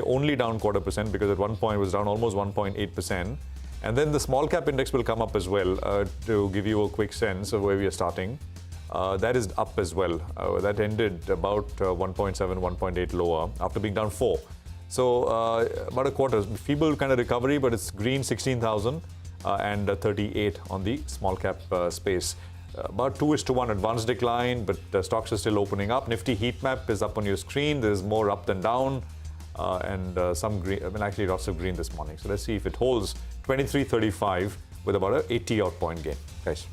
only down 0.25% because at one point it was down almost 1.8%. And then the small cap index will come up as well to give you a quick sense of where we are starting. That is up as well. That ended about 1.7, 1.8 lower after being down 4. So about a quarter, feeble kind of recovery, but it's green 16,000 and 38 on the small cap space. About 2:1 advanced decline, but stocks are still opening up. Nifty heat map is up on your screen. There's more up than down and some green, actually lots of green this morning. So let's see if it holds 23.35 with about an 80-odd point gain. Guys.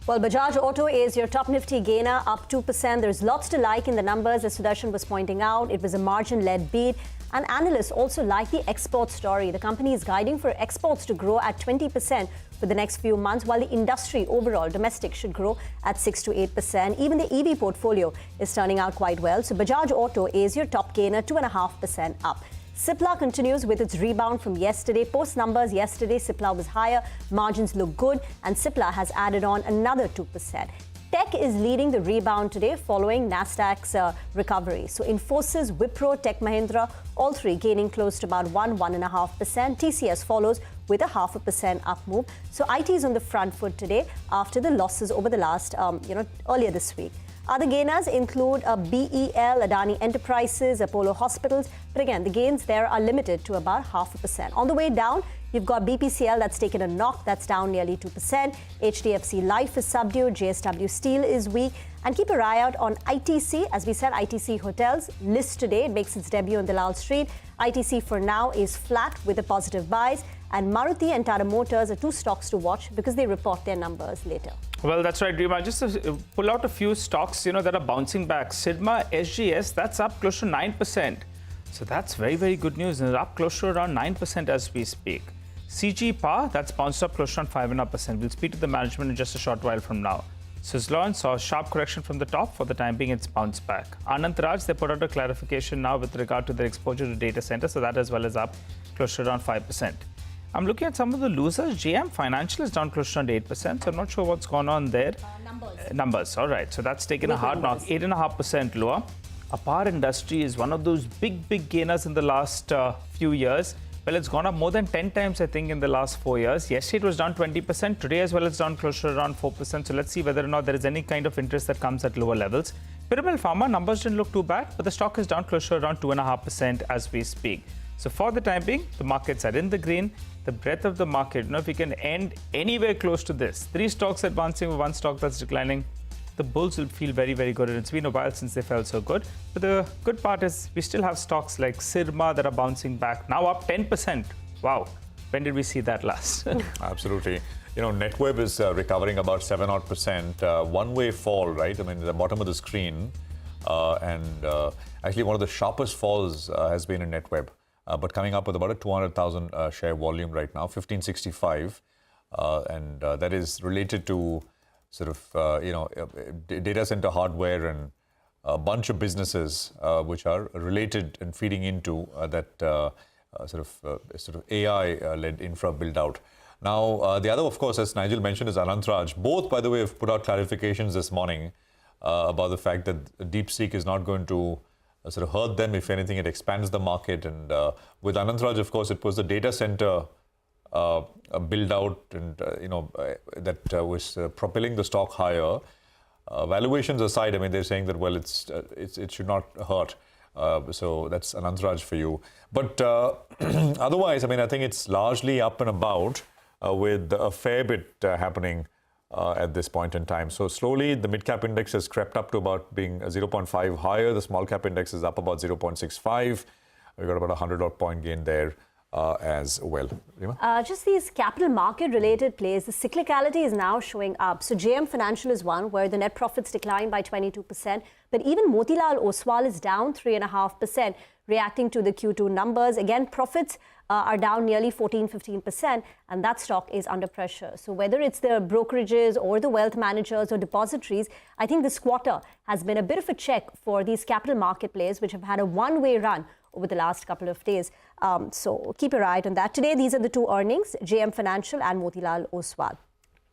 Well, Bajaj Auto is your top Nifty gainer, up 2%. There's lots to like in the numbers, as Sudarshan was pointing out. It was a margin-led beat. And analysts also like the export story. The company is guiding for exports to grow at 20% for the next few months, while the industry overall, domestic, should grow at 6 to 8%. Even the EV portfolio is turning out quite well. So Bajaj Auto is your top gainer, 2.5% up. Cipla continues with its rebound from yesterday. Post numbers yesterday, Cipla was higher, margins look good, and Cipla has added on another 2%. Tech is leading the rebound today following Nasdaq's recovery. So Infosys, Wipro, Tech Mahindra, all three gaining close to about 1.5%. TCS follows with a 0.5% up move. So IT is on the front foot today after the losses over the last, earlier this week. Other gainers include BEL, Adani Enterprises, Apollo Hospitals. But again, the gains there are limited to about 0.5%. On the way down, you've got BPCL that's taken a knock, that's down nearly 2%. HDFC Life is subdued, JSW Steel is weak. And keep your eye out on ITC. As we said, ITC Hotels list today. It makes its debut on Dalal Street. ITC for now is flat with a positive buys. And Maruti and Tata Motors are two stocks to watch because they report their numbers later. Well, that's right, Rima. Just to pull out a few stocks, that are bouncing back. Sidma SGS, that's up close to 9%. So that's very, very good news. And it's up close to around 9% as we speak. CG Power, that's bounced up close to around 5.5%. We'll speak to the management in just a short while from now. Suzlon saw a sharp correction from the top. For the time being, it's bounced back. Anant Raj, they put out a clarification now with regard to their exposure to data centers. So that as well is up close to around 5%. I'm looking at some of the losers. JM Financial is down close to around 8%. So I'm not sure what's gone on there. Numbers. All right. So that's taken a hard knock. 8.5% lower. Apar Industry is one of those big gainers in the last few years. Well, it's gone up more than 10 times, I think, in the last 4 years. Yesterday, it was down 20%. Today, as well, it's down close to around 4%. So let's see whether or not there is any kind of interest that comes at lower levels. Piramal Pharma numbers didn't look too bad, but the stock is down close to around 2.5% as we speak. So for the time being, the markets are in the green. The breadth of the market, if we can end anywhere close to this, 3 stocks advancing with 1 stock that's declining, the bulls will feel very, very good. And it's been a while since they felt so good. But the good part is we still have stocks like Sirma that are bouncing back, now up 10%. Wow. When did we see that last? Absolutely. NetWeb is recovering about 7-odd%. One-way fall, right? I mean, the bottom of the screen. Actually, one of the sharpest falls has been in NetWeb. But coming up with about a 200,000 share volume right now, 1565. And that is related to sort of, data center hardware and a bunch of businesses which are related and feeding into that sort of AI-led infra build-out. Now, the other, of course, as Nigel mentioned, is Anant Raj. Both, by the way, have put out clarifications this morning about the fact that DeepSeek is not going to sort of hurt them. If anything, it expands the market. And with Anant Raj, of course, it was the data center build out and that was propelling the stock higher. Valuations aside, I mean, they're saying that it should not hurt. So that's Anant Raj for you. But otherwise, I mean, I think it's largely up and about with a fair bit happening at this point in time. So slowly, the mid-cap index has crept up to about being 0.5 higher. The small-cap index is up about 0.65. We've got about a 100-odd point gain there as well. Just these capital market-related plays, the cyclicality is now showing up. So JM Financial is one where the net profits declined by 22%. But even Motilal Oswal is down 3.5%, reacting to the Q2 numbers. Again, profits are down nearly 14-15%, and that stock is under pressure. So whether it's the brokerages or the wealth managers or depositories, I think this quarter has been a bit of a check for these capital market players, which have had a one-way run over the last couple of days. So keep your eye on that. Today, these are the two earnings, JM Financial and Motilal Oswal.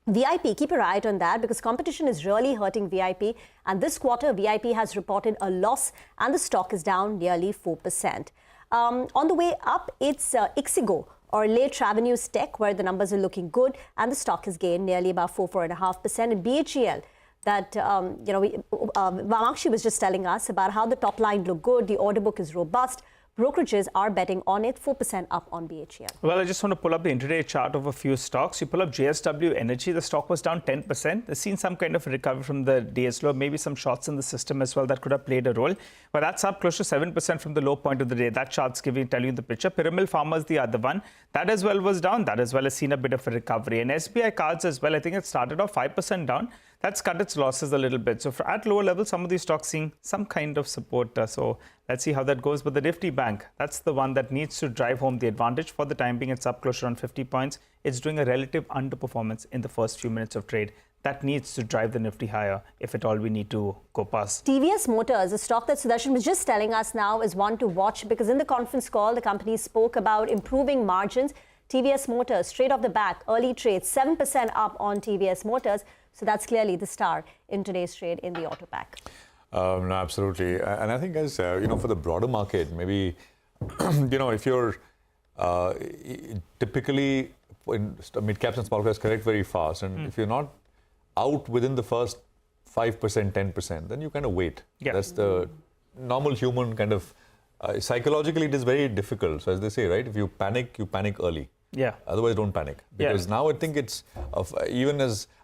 VIP, keep your eye on that because competition is really hurting VIP. And this quarter, VIP has reported a loss and the stock is down nearly 4%. On the way up, it's Ixigo or late revenues tech, where the numbers are looking good, and the stock has gained nearly about 4.5%. And BHEL, that Vamakshi was just telling us about how the top line looked good, the order book is robust. Brokerages are betting on it, 4% up on BHEL. Well, I just want to pull up the intraday chart of a few stocks. You pull up JSW Energy, the stock was down 10%. They've seen some kind of recovery from the day's low, maybe some shorts in the system as well that could have played a role. But that's up close to 7% from the low point of the day. That chart's telling you the picture. Pyramid Pharma is the other one. That as well was down. That as well has seen a bit of a recovery. And SBI Cards as well, I think it started off 5% down. That's cut its losses a little bit. So at lower levels, some of these stocks seeing some kind of support. So let's see how that goes. But the Nifty Bank, that's the one that needs to drive home the advantage. For the time being, it's up close to around 50 points. It's doing a relative underperformance in the first few minutes of trade. That needs to drive the Nifty higher, if at all we need to go past. TVS Motors, a stock that Sudarshan was just telling us now, is one to watch, because in the conference call, the company spoke about improving margins. TVS Motors, straight off the back, early trade, 7% up on TVS Motors. So that's clearly the star in today's trade in the auto pack. No, absolutely. And I think as, for the broader market, maybe, if you're typically in mid-caps and small caps correct very fast, and if you're not out within the first 5%, 10%, then you kind of wait. Yeah. That's the normal human kind of, psychologically it is very difficult. So as they say, right, if you panic early. Yeah. Otherwise, don't panic. Because now I think it's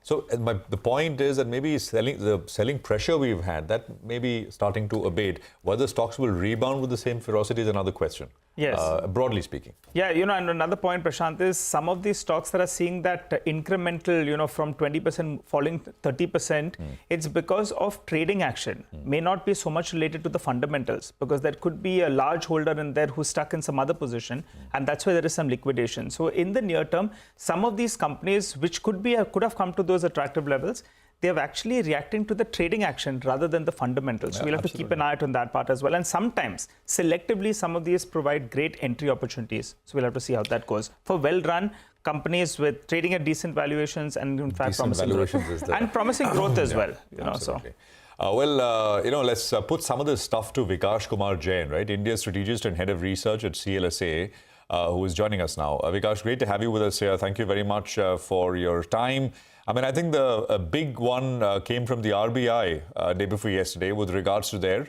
the point is that maybe the selling pressure we've had, that may be starting to abate. Whether stocks will rebound with the same ferocity is another question. Yes. Broadly speaking. Yeah, and another point, Prashant, is some of these stocks that are seeing that incremental, from 20% falling 30%, it's because of trading action. May not be so much related to the fundamentals, because there could be a large holder in there who's stuck in some other position, and that's why there is some liquidation. So in the near term, some of these companies, which could have come to those attractive levels, they are actually reacting to the trading action rather than the fundamentals. So we'll have to keep an eye out on that part as well. And sometimes, selectively, some of these provide great entry opportunities. So we'll have to see how that goes. For well-run companies with trading at decent valuations and, in fact, promising growth. And promising growth as well. Absolutely. Let's put some of this stuff to Vikash Kumar Jain, right? India's strategist and head of research at CLSA, who is joining us now. Vikash, great to have you with us here. Thank you very much for your time. I mean, I think a big one came from the RBI day before yesterday with regards to their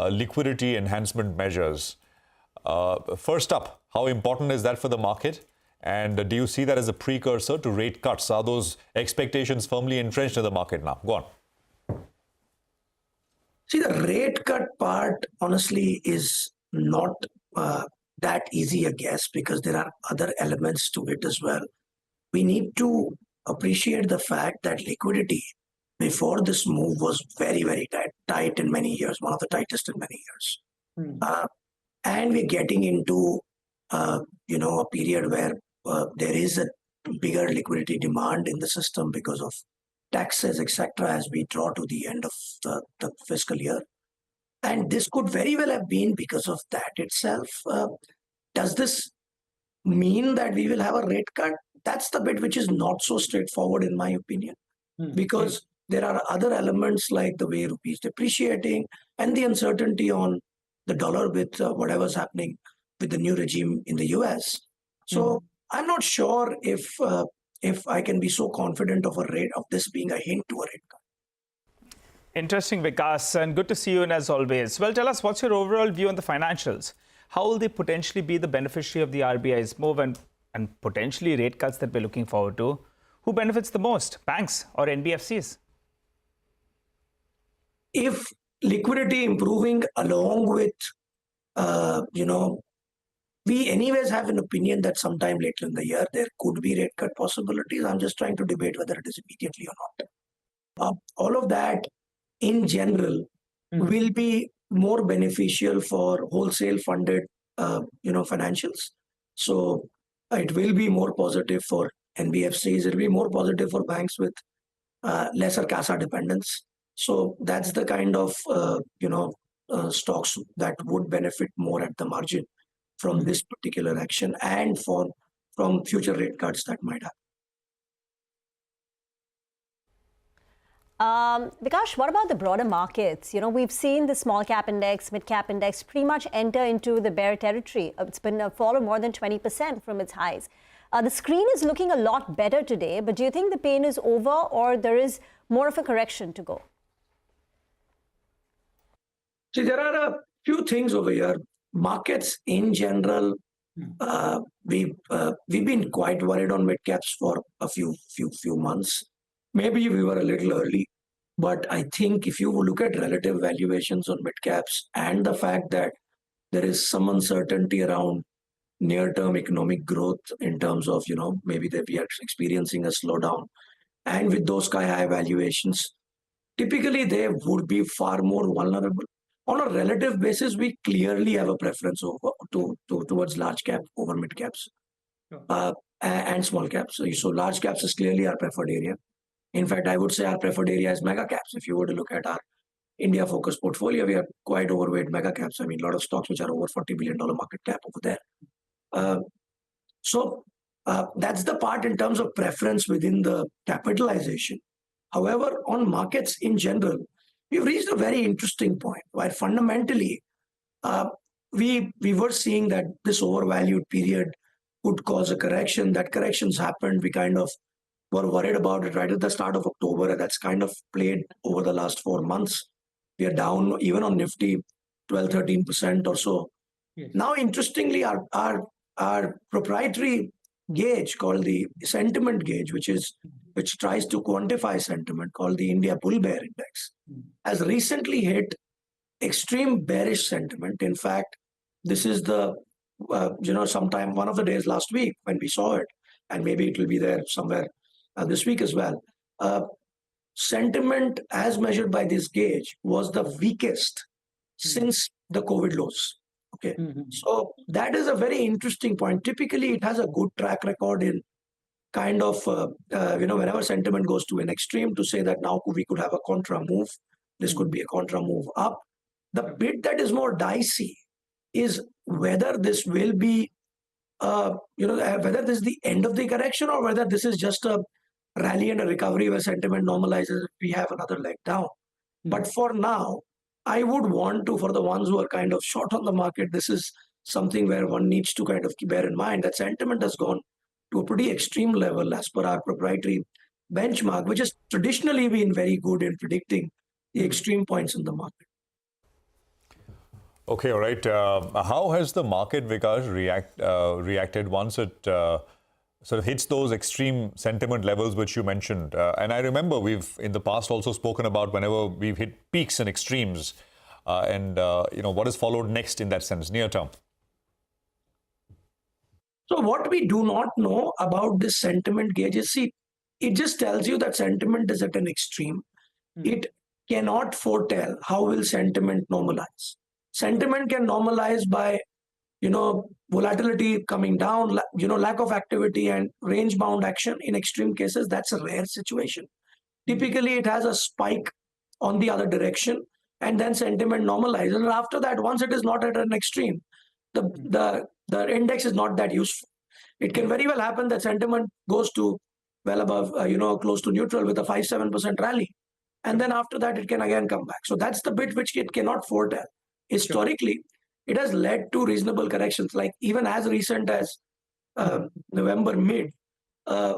liquidity enhancement measures. First up, how important is that for the market? And do you see that as a precursor to rate cuts? Are those expectations firmly entrenched in the market now? Go on. See, the rate cut part, honestly, is not that easy a guess, because there are other elements to it as well. We need to appreciate the fact that liquidity before this move was very, very tight in many years, one of the tightest in many years. And we're getting into, a period where there is a bigger liquidity demand in the system because of taxes, etc., as we draw to the end of the fiscal year. And this could very well have been because of that itself. Does this mean that we will have a rate cut? That's the bit which is not so straightforward, in my opinion, because there are other elements like the way rupee is depreciating and the uncertainty on the dollar with whatever's happening with the new regime in the US. So I'm not sure if I can be so confident of this being a hint to a rate cut. Interesting, Vikas, and good to see you, and as always. Well, tell us, what's your overall view on the financials? How will they potentially be the beneficiary of the RBI's move and potentially rate cuts that we're looking forward to? Who benefits the most, banks or NBFCs? If liquidity improving along with, we anyways have an opinion that sometime later in the year there could be rate cut possibilities. I'm just trying to debate whether it is immediately or not. All of that, in general, will be more beneficial for wholesale funded, financials. So it will be more positive for NBFCs. It will be more positive for banks with lesser CASA dependence. So that's the kind of, stocks that would benefit more at the margin from this particular action and from future rate cuts that might happen. Vikash, what about the broader markets? You know, we've seen the small cap index, mid cap index pretty much enter into the bear territory. It's been a fall of more than 20% from its highs. The screen is looking a lot better today, but do you think the pain is over or there is more of a correction to go? See, there are a few things over here. Markets in general, we've been quite worried on mid caps for a few months. Maybe we were a little early, but I think if you look at relative valuations on mid caps and the fact that there is some uncertainty around near-term economic growth in terms of, maybe that we are experiencing a slowdown, and with those sky-high valuations, typically they would be far more vulnerable. On a relative basis, we clearly have a preference towards large cap over mid caps and small caps. So large caps is clearly our preferred area. In fact, I would say our preferred area is mega caps. If you were to look at our India focused portfolio, we are quite overweight mega caps. I mean, a lot of stocks which are over $40 billion market cap over there. So that's the part in terms of preference within the capitalization. However, on markets in general, we've reached a very interesting point where fundamentally we were seeing that this overvalued period would cause a correction. That corrections happened. We kind of were worried about it right at the start of October, and that's kind of played over the last 4 months. We are down even on Nifty 12-13% or so. Yes. Now, interestingly, our proprietary gauge called the sentiment gauge, which tries to quantify sentiment, called the India Bull Bear Index, has recently hit extreme bearish sentiment. In fact, this is the sometime one of the days last week when we saw it, and maybe it will be there somewhere this week as well. Sentiment as measured by this gauge was the weakest since the COVID lows. Okay, so that is a very interesting point. Typically, it has a good track record in kind of, whenever sentiment goes to an extreme, to say that now we could have a contra move. This could be a contra move up. The bit that is more dicey is whether this will be, whether this is the end of the correction or whether this is just a rally and a recovery where sentiment normalizes, we have another leg down. But for now, I would want to, for the ones who are kind of short on the market, this is something where one needs to kind of bear in mind that sentiment has gone to a pretty extreme level as per our proprietary benchmark, which has traditionally been very good in predicting the extreme points in the market. Okay, all right. How has the market, Vikash, reacted once it sort of hits those extreme sentiment levels which you mentioned? And I remember we've in the past also spoken about whenever we've hit peaks and extremes and what is followed next in that sense, near term. So what we do not know about this sentiment gauge is, see, it just tells you that sentiment is at an extreme. It cannot foretell how will sentiment normalize. Sentiment can normalize by, volatility coming down, lack of activity and range-bound action. In extreme cases, that's a rare situation. Typically, it has a spike on the other direction and then sentiment normalizes. And after that, once it is not at an extreme, the index is not that useful. It can very well happen that sentiment goes to well above, close to neutral with a 5-7% rally. And then after that, it can again come back. So that's the bit which it cannot foretell. Historically, it has led to reasonable corrections. Like even as recent as November mid,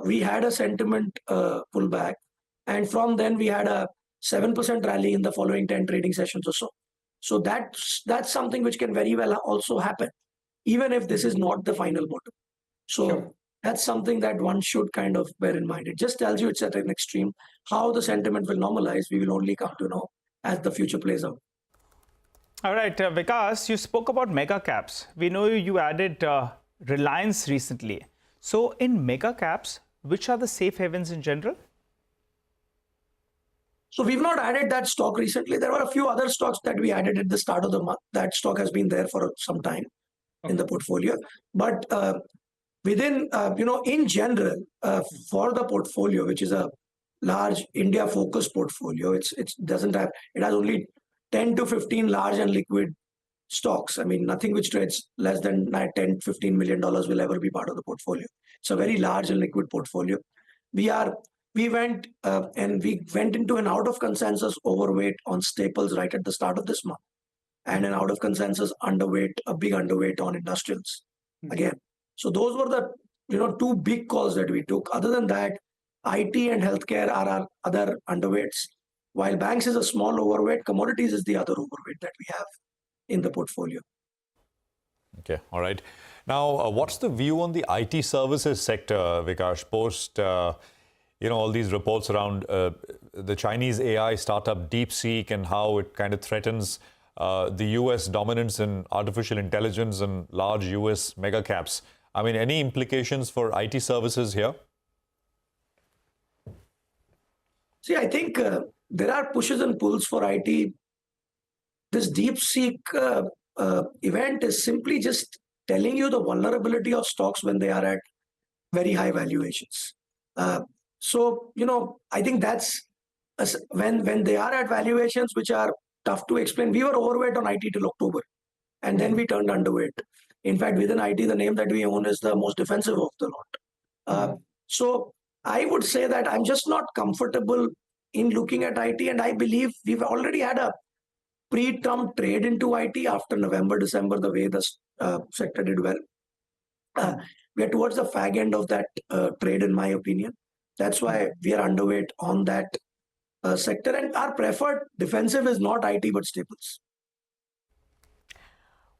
we had a sentiment pullback. And from then we had a 7% rally in the following 10 trading sessions or so. So that's something which can very well also happen, even if this is not the final bottom. So that's something that one should kind of bear in mind. It just tells you it's at an extreme. How the sentiment will normalize, we will only come to know as the future plays out. All right, Vikas, you spoke about mega caps. We know you added Reliance recently. So in mega caps, which are the safe havens in general? So we've not added that stock recently. There were a few other stocks that we added at the start of the month. That stock has been there for some time in the portfolio. But within, in general, for the portfolio, which is a large India-focused portfolio, it has only 10 to 15 large and liquid stocks. I mean, nothing which trades less than $10-15 million will ever be part of the portfolio. It's a very large and liquid portfolio. We are we went into an out of consensus overweight on staples right at the start of this month, and an out of consensus underweight, a big underweight on industrials again. So those were the two big calls that we took. Other than that, IT and healthcare are our other underweights. While banks is a small overweight, commodities is the other overweight that we have in the portfolio. Okay, all right. Now, what's the view on the IT services sector, Vikash, post all these reports around the Chinese AI startup DeepSeek and how it kind of threatens the US dominance in artificial intelligence and large US mega caps? I mean, any implications for IT services here? See, I think there are pushes and pulls for IT. This DeepSeek event is simply just telling you the vulnerability of stocks when they are at very high valuations. So, I think that's when they are at valuations which are tough to explain. We were overweight on IT till October, and then we turned underweight. In fact, within IT, the name that we own is the most defensive of the lot. So I would say that I'm just not comfortable in looking at IT, and I believe we've already had a pre-Trump trade into IT after November, December, the way the sector did well. We are towards the fag end of that trade, in my opinion. That's why we are underweight on that sector. And our preferred defensive is not IT, but staples.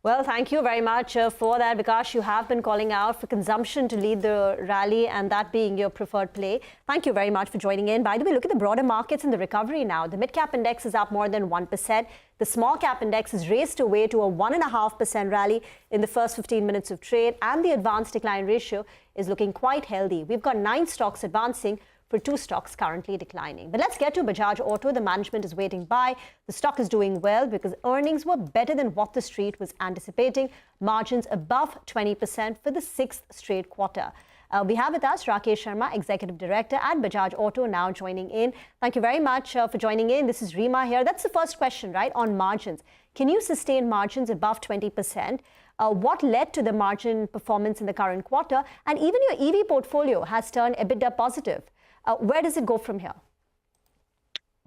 Well, thank you very much for that, Vikash. You have been calling out for consumption to lead the rally, and that being your preferred play. Thank you very much for joining in. By the way, look at the broader markets and the recovery now. The mid-cap index is up more than 1%. The small-cap index has raced away to a 1.5% rally in the first 15 minutes of trade, and the advanced decline ratio is looking quite healthy. We've got 9 stocks advancing, for 2 stocks currently declining. But let's get to Bajaj Auto. The management is waiting by. The stock is doing well because earnings were better than what the street was anticipating. Margins above 20% for the 6th straight quarter. We have with us Rakesh Sharma, Executive Director at Bajaj Auto, now joining in. Thank you very much for joining in. This is Rima here. That's the first question, right, on margins. Can you sustain margins above 20%? What led to the margin performance in the current quarter? And even your EV portfolio has turned EBITDA positive. Where does it go from here?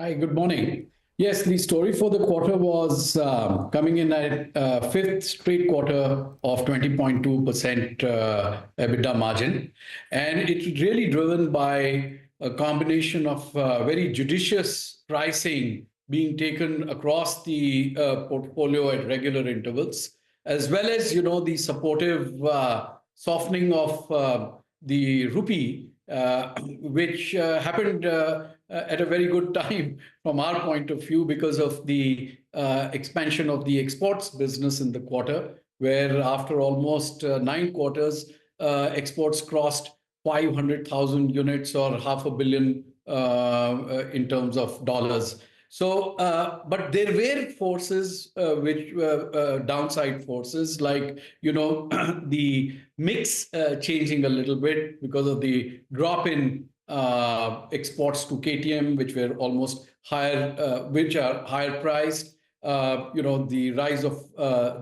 Hi, good morning. Yes, the story for the quarter was coming in at 5th straight quarter of 20.2% EBITDA margin. And it's really driven by a combination of very judicious pricing being taken across the portfolio at regular intervals, as well as, the supportive softening of the rupee, which happened at a very good time from our point of view because of the expansion of the exports business in the quarter, where after almost 9 quarters, exports crossed 500,000 units or $500 million in terms of dollars. So, but there were forces which were downside forces, like, the mix changing a little bit because of the drop in exports to KTM, which were almost higher, which are higher priced, the rise of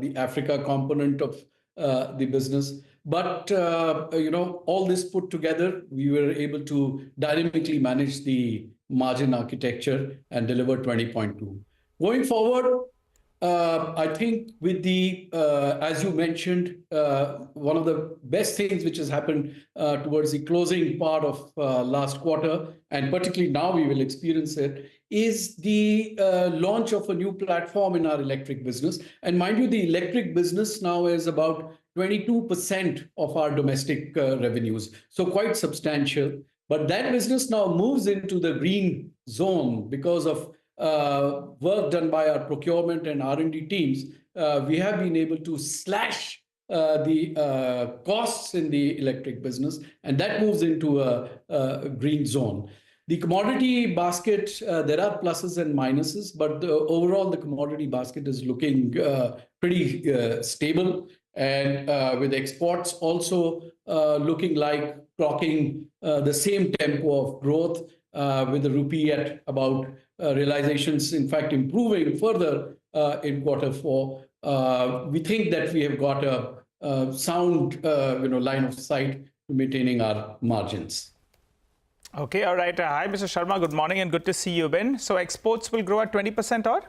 the Africa component of the business. But, all this put together, we were able to dynamically manage the margin architecture and deliver 20.2. Going forward, I think with the, as you mentioned, one of the best things which has happened towards the closing part of last quarter, and particularly now we will experience it, is the launch of a new platform in our electric business. And mind you, the electric business now is about 22% of our domestic revenues, so quite substantial. But that business now moves into the green zone because of work done by our procurement and R&D teams. We have been able to slash the costs in the electric business, and that moves into a green zone. The commodity basket, there are pluses and minuses, but overall the commodity basket is looking pretty stable. And with exports also looking like clocking the same tempo of growth, with the rupee at about realizations, in fact, improving further in Q4. We think that we have got a sound line of sight to maintaining our margins. Okay, all right. Hi, Mr. Sharma. Good morning and good to see you, Ben. So exports will grow at 20% or?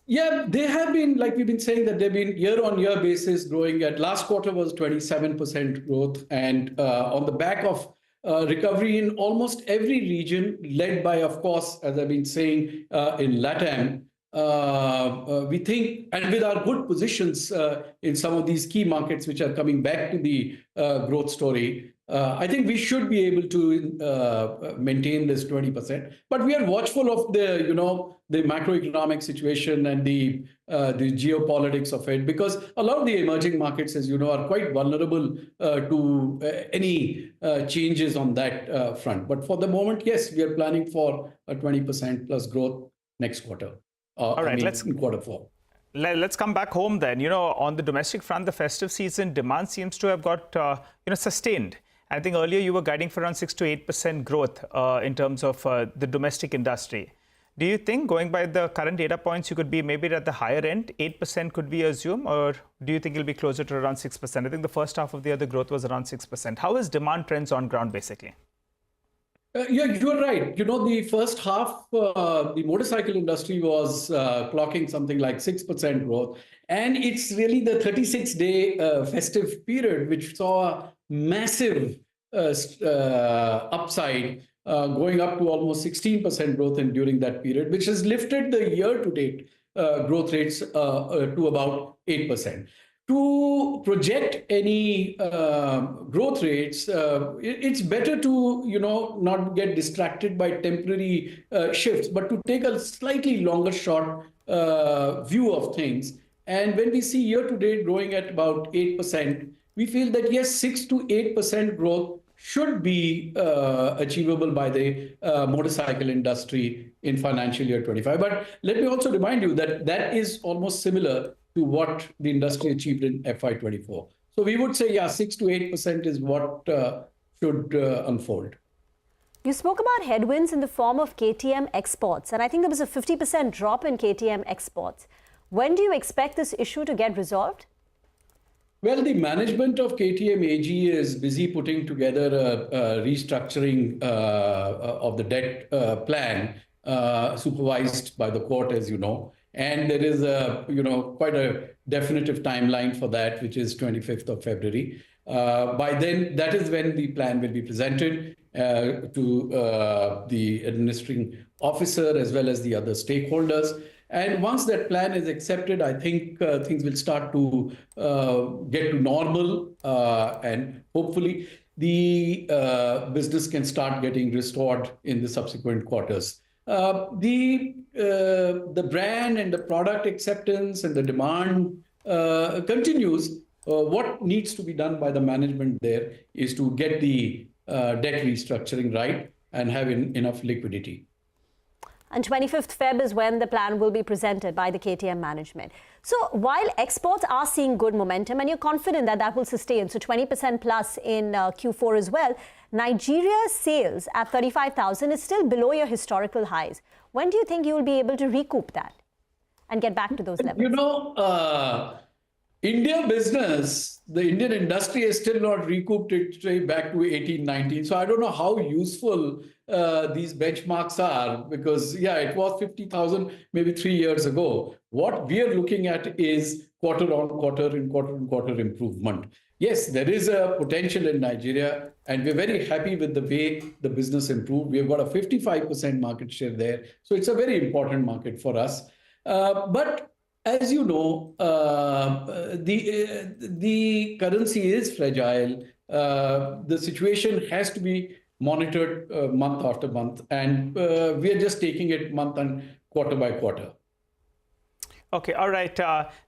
Yeah, they have been, like we've been saying, that they've been year-on-year basis growing at last quarter was 27% growth. And on the back of recovery in almost every region, led by, of course, as I've been saying, in LATAM, we think, and with our good positions in some of these key markets which are coming back to the growth story, I think we should be able to maintain this 20%. But we are watchful of the macroeconomic situation and the geopolitics of it, because a lot of the emerging markets, as you know, are quite vulnerable to any changes on that front. But for the moment, yes, we are planning for a 20% plus growth next quarter. All right, in quarter four. Let's come back home then. On the domestic front, the festive season demand seems to have got sustained. I think earlier you were guiding for around 6 to 8% growth in terms of the domestic industry. Do you think, going by the current data points, you could be maybe at the higher end, 8% could we assume, or do you think it'll be closer to around 6%? I think the first half of the year, the growth was around 6%. How is demand trends on ground, basically? Yeah, you're right. The first half, the motorcycle industry was clocking something like 6% growth. And it's really the 36-day festive period which saw a massive upside, going up to almost 16% growth during that period, which has lifted the year-to-date growth rates to about 8%. To project any growth rates, it's better to not get distracted by temporary shifts, but to take a slightly longer short view of things. And when we see year-to-date growing at about 8%, we feel that yes, 6 to 8% growth should be achievable by the motorcycle industry in financial year 25. But let me also remind you that that is almost similar to what the industry achieved in FY24. So we would say, yeah, 6 to 8% is what should unfold. You spoke about headwinds in the form of KTM exports, and I think there was a 50% drop in KTM exports. When do you expect this issue to get resolved? Well, the management of KTM AG is busy putting together a restructuring of the debt plan, supervised by the court, as you know. And there is quite a definitive timeline for that, which is 25th of February. By then, that is when the plan will be presented to the administering officer as well as the other stakeholders. And once that plan is accepted, I think things will start to get to normal, and hopefully the business can start getting restored in the subsequent quarters. The brand and the product acceptance and the demand continues. What needs to be done by the management there is to get the debt restructuring right and have enough liquidity. And 25th Feb is when the plan will be presented by the KTM management. So while exports are seeing good momentum and you're confident that that will sustain, so 20% plus in Q4 as well, Nigeria's sales at 35,000 is still below your historical highs. When do you think you will be able to recoup that and get back to those levels? India business, the Indian industry has still not recouped its way back to 18, 19. So I don't know how useful these benchmarks are, because, yeah, it was 50,000 maybe 3 years ago. What we are looking at is quarter on quarter improvement. Yes, there is a potential in Nigeria, and we're very happy with the way the business improved. We've got a 55% market share there. So it's a very important market for us. But as you know, the currency is fragile. The situation has to be monitored month after month, and we are just taking it month and quarter by quarter. Okay, all right.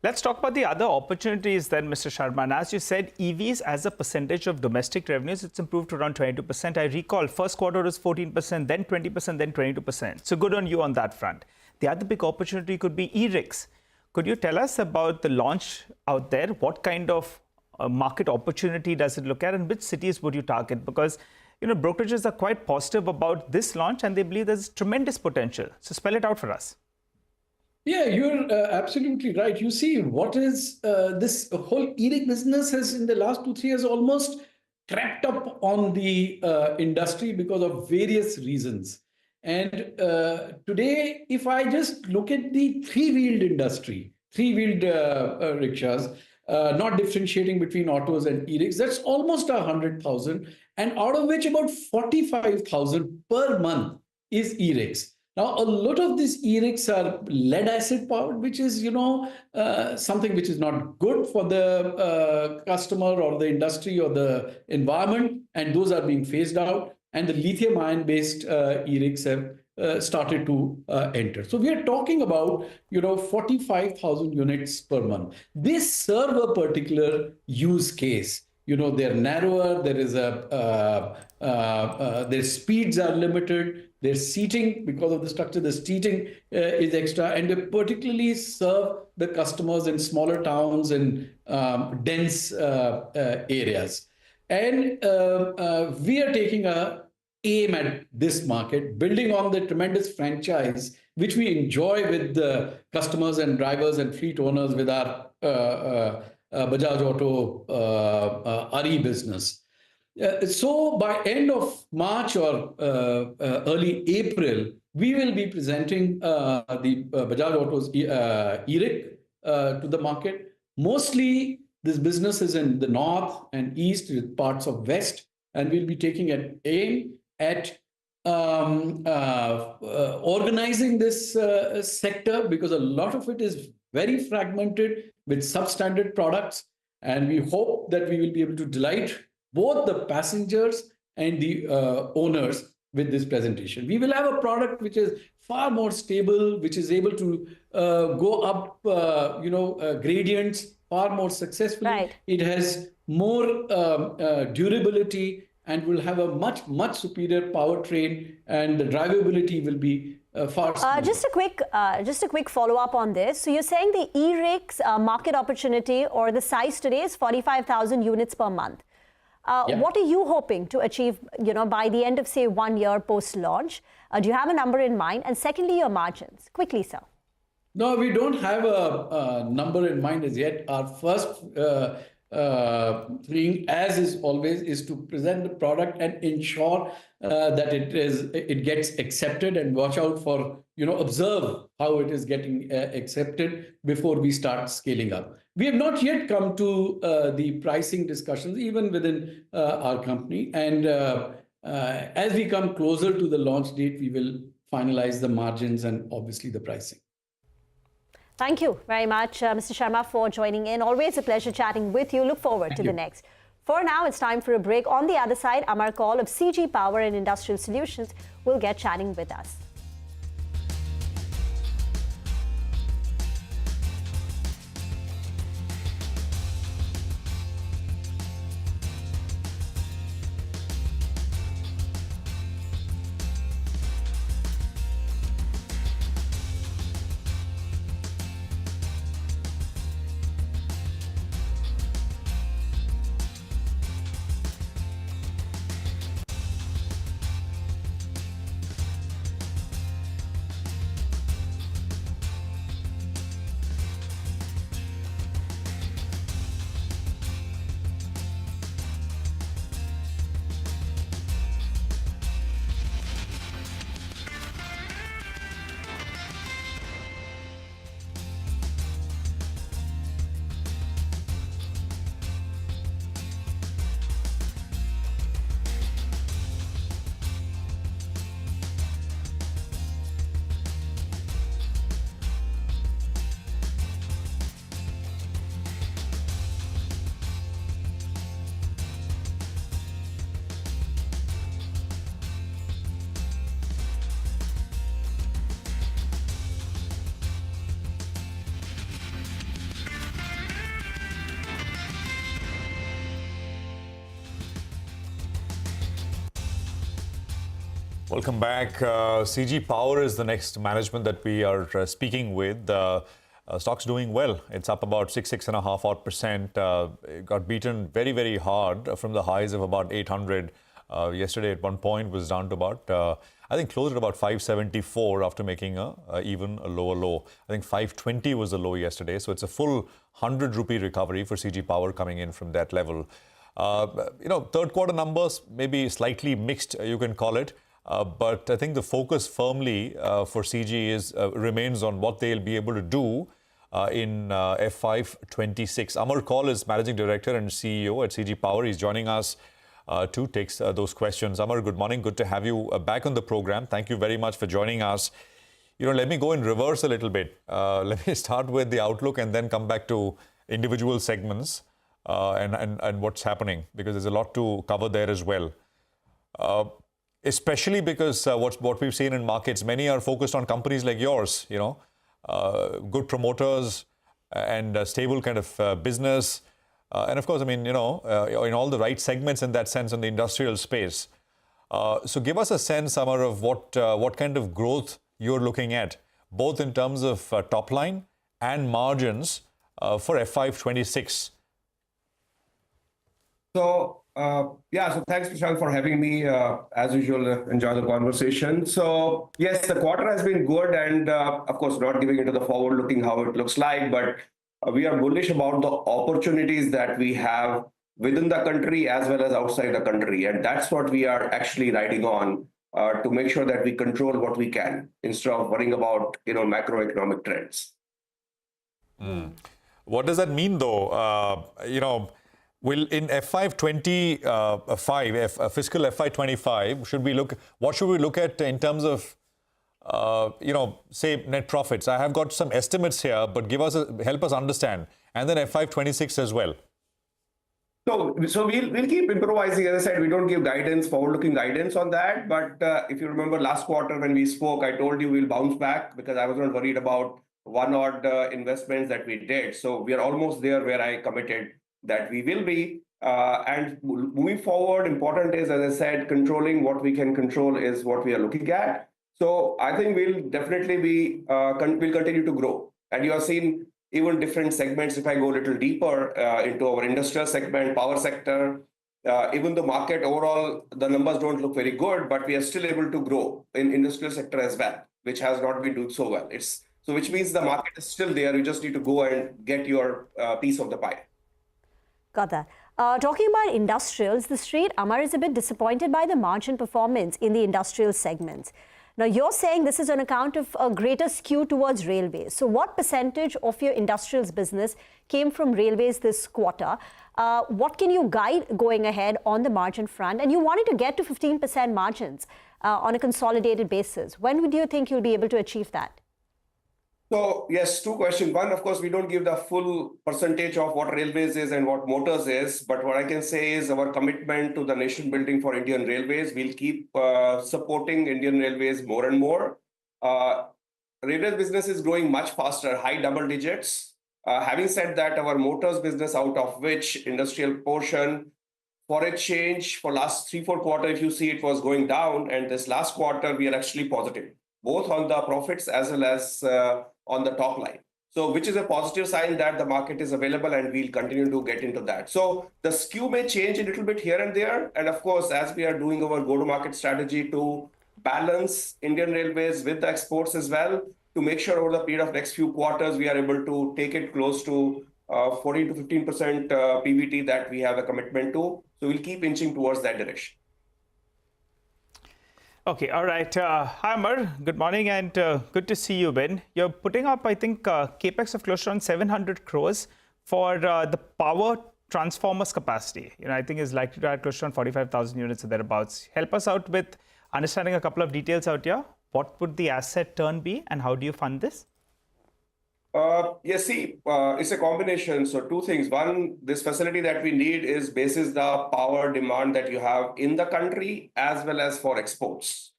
Let's talk about the other opportunities then, Mr. Sharma. And as you said, EVs as a percentage of domestic revenues, it's improved to around 22%. I recall first quarter was 14%, then 20%, then 22%. So good on you on that front. The other big opportunity could be e-rigs. Could you tell us about the launch out there? What kind of market opportunity does it look at, and which cities would you target? Because brokerages are quite positive about this launch and they believe there's tremendous potential. So spell it out for us. Yeah, you're absolutely right. You see, what is this whole e-rig business has in the last 2-3 years almost crept up on the industry because of various reasons. And today, if I just look at the three-wheeled industry, three-wheeled rickshaws, not differentiating between autos and e-rickshaws, that's almost 100,000, and out of which about 45,000 per month is e-rickshaws. Now, a lot of these e-rickshaws are lead acid powered, which is, something which is not good for the customer or the industry or the environment, and those are being phased out. And the lithium ion based e-rickshaws have started to enter. So we are talking about 45,000 units per month. They serve a particular use case. They're narrower. There is their speeds are limited. Their seating, because of the structure, the seating is extra, and they particularly serve the customers in smaller towns and dense areas. And we are taking a aim at this market, building on the tremendous franchise which we enjoy with the customers and drivers and fleet owners with our Bajaj Auto RE business. So by end of March or early April, we will be presenting the Bajaj Auto's e-rick to the market. Mostly this business is in the north and east, with parts of west, and we'll be taking an aim at organizing this sector, because a lot of it is very fragmented with substandard products, and we hope that we will be able to delight both the passengers and the owners with this presentation. We will have a product which is far more stable, which is able to go up, gradients far more successfully. Right. It has more durability and will have a much superior powertrain, and the drivability will be far smoother. Just a quick follow-up on this. So you're saying the e-rickshaws market opportunity or the size today is 45,000 units per month. Yeah. What are you hoping to achieve, by the end of, say, 1 year post-launch? Do you have a number in mind? And secondly, your margins. Quickly, sir. No, we don't have a number in mind as yet. Our first thing, as is always, is to present the product and ensure that it gets accepted, and watch out for, observe how it is getting accepted before we start scaling up. We have not yet come to the pricing discussions, even within our company. And as we come closer to the launch date, we will finalize the margins and obviously the pricing. Thank you very much, Mr. Sharma, for joining in. Always a pleasure chatting with you. Look forward to the next. For now, it's time for a break. On the other side, Amar Kaul of CG Power and Industrial Solutions will get chatting with us. Welcome back. CG Power is the next management that we are speaking with. Stock's doing well. It's up about 6.5%. It got beaten very, very hard from the highs of about 800. Yesterday at one point was down to about, I think closed at about 574 after making even a lower low. I think 520 was the low yesterday. So it's a full 100 rupee recovery for CG Power coming in from that level. Third quarter numbers maybe slightly mixed, you can call it. But I think the focus firmly for CG remains on what they'll be able to do in FY26. Amar Kaul is Managing Director and CEO at CG Power. He's joining us to take those questions. Amar, good morning. Good to have you back on the program. Thank you very much for joining us. Let me go in reverse a little bit. Let me start with the outlook and then come back to individual segments and what's happening, because there's a lot to cover there as well. Especially because what we've seen in markets, many are focused on companies like yours, good promoters and stable kind of business. And of course, in all the right segments in that sense in the industrial space. So give us a sense, Amar, of what kind of growth you're looking at, both in terms of top line and margins for FY26. So thanks, Prashant, for having me. As usual, enjoy the conversation. So yes, the quarter has been good, and of course, not giving into the forward-looking how it looks like, but we are bullish about the opportunities that we have within the country as well as outside the country, and that's what we are actually riding on to make sure that we control what we can instead of worrying about macroeconomic trends. What does that mean, though? Will in FY25, fiscal FY25, what should we look at in terms of, say, net profits? I have got some estimates here, but help us understand. And then FY26 as well. So we'll keep improvising. As I said, we don't give forward-looking guidance on that. But if you remember last quarter when we spoke, I told you we'll bounce back because I was not worried about one-odd investments that we did. So we are almost there where I committed that we will be. And moving forward, important is, as I said, controlling what we can control is what we are looking at. So I think we'll definitely we'll continue to grow. And you have seen even different segments. If I go a little deeper into our industrial segment, power sector, even the market overall, the numbers don't look very good, but we are still able to grow in industrial sector as well, which has not been doing so well. Which means the market is still there. You just need to go and get your piece of the pie. Got that. Talking about industrials, the street, Amar, is a bit disappointed by the margin performance in the industrial segments. Now, you're saying this is on account of a greater skew towards railways. So what percentage of your industrials business came from railways this quarter? What can you guide going ahead on the margin front? And you wanted to get to 15% margins on a consolidated basis. When do you think you'll be able to achieve that? So yes, two questions. One, of course, we don't give the full percentage of what railways is and what motors is. But what I can say is our commitment to the nation building for Indian Railways. We'll keep supporting Indian Railways more and more. Railways business is growing much faster, high double digits. Having said that, our motors business, out of which industrial portion, for a change for last 3-4 quarters, if you see it was going down. And this last quarter, we are actually positive, both on the profits as well as on the top line. So which is a positive sign that the market is available and we'll continue to get into that. So the skew may change a little bit here and there. And of course, as we are doing our go-to-market strategy to balance Indian Railways with the exports as well, to make sure over the period of next few quarters, we are able to take it close to 14 to 15% PBT that we have a commitment to. So we'll keep inching towards that direction. Okay, all right. Hi, Amar. Good morning and good to see you, Ben. You're putting up, I think, capex of close to around 700 crores for the power transformers capacity. I think is likely to add close to around 45,000 units or thereabouts. Help us out with understanding a couple of details out here. What would the asset turn be and how do you fund this? Yes, it's a combination. So two things. One, this facility that we need is basis the power demand that you have in the country as well as for exports.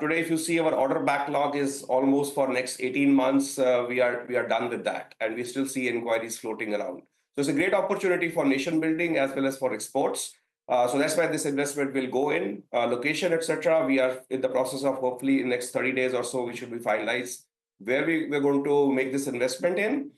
Today, if you see our order backlog is almost for next 18 months, we are done with that. And we still see inquiries floating around. So it's a great opportunity for nation building as well as for exports. So that's why this investment will go in. Location, etc. We are in the process of hopefully in the next 30 days or so, we should be finalized where we're going to make this investment in.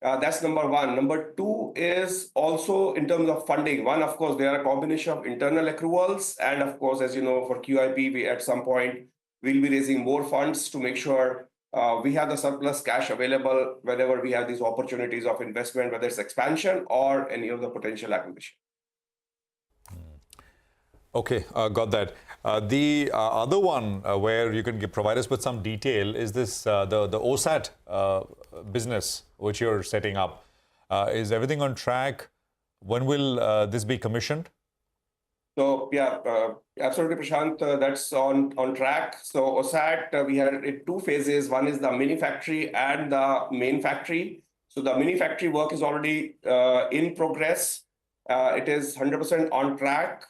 That's number one. Number two is also in terms of funding. One, of course, there are a combination of internal accruals. And of course, as you know, for QIP, we at some point will be raising more funds to make sure we have the surplus cash available whenever we have these opportunities of investment, whether it's expansion or any of the potential acquisition. Okay, got that. The other one where you can provide us with some detail is this the OSAT business which you're setting up. Is everything on track? When will this be commissioned? So yeah, absolutely, Prashant. That's on track. So OSAT, we had it two phases. One is the mini factory and the main factory. So the mini factory work is already in progress. It is 100% on track.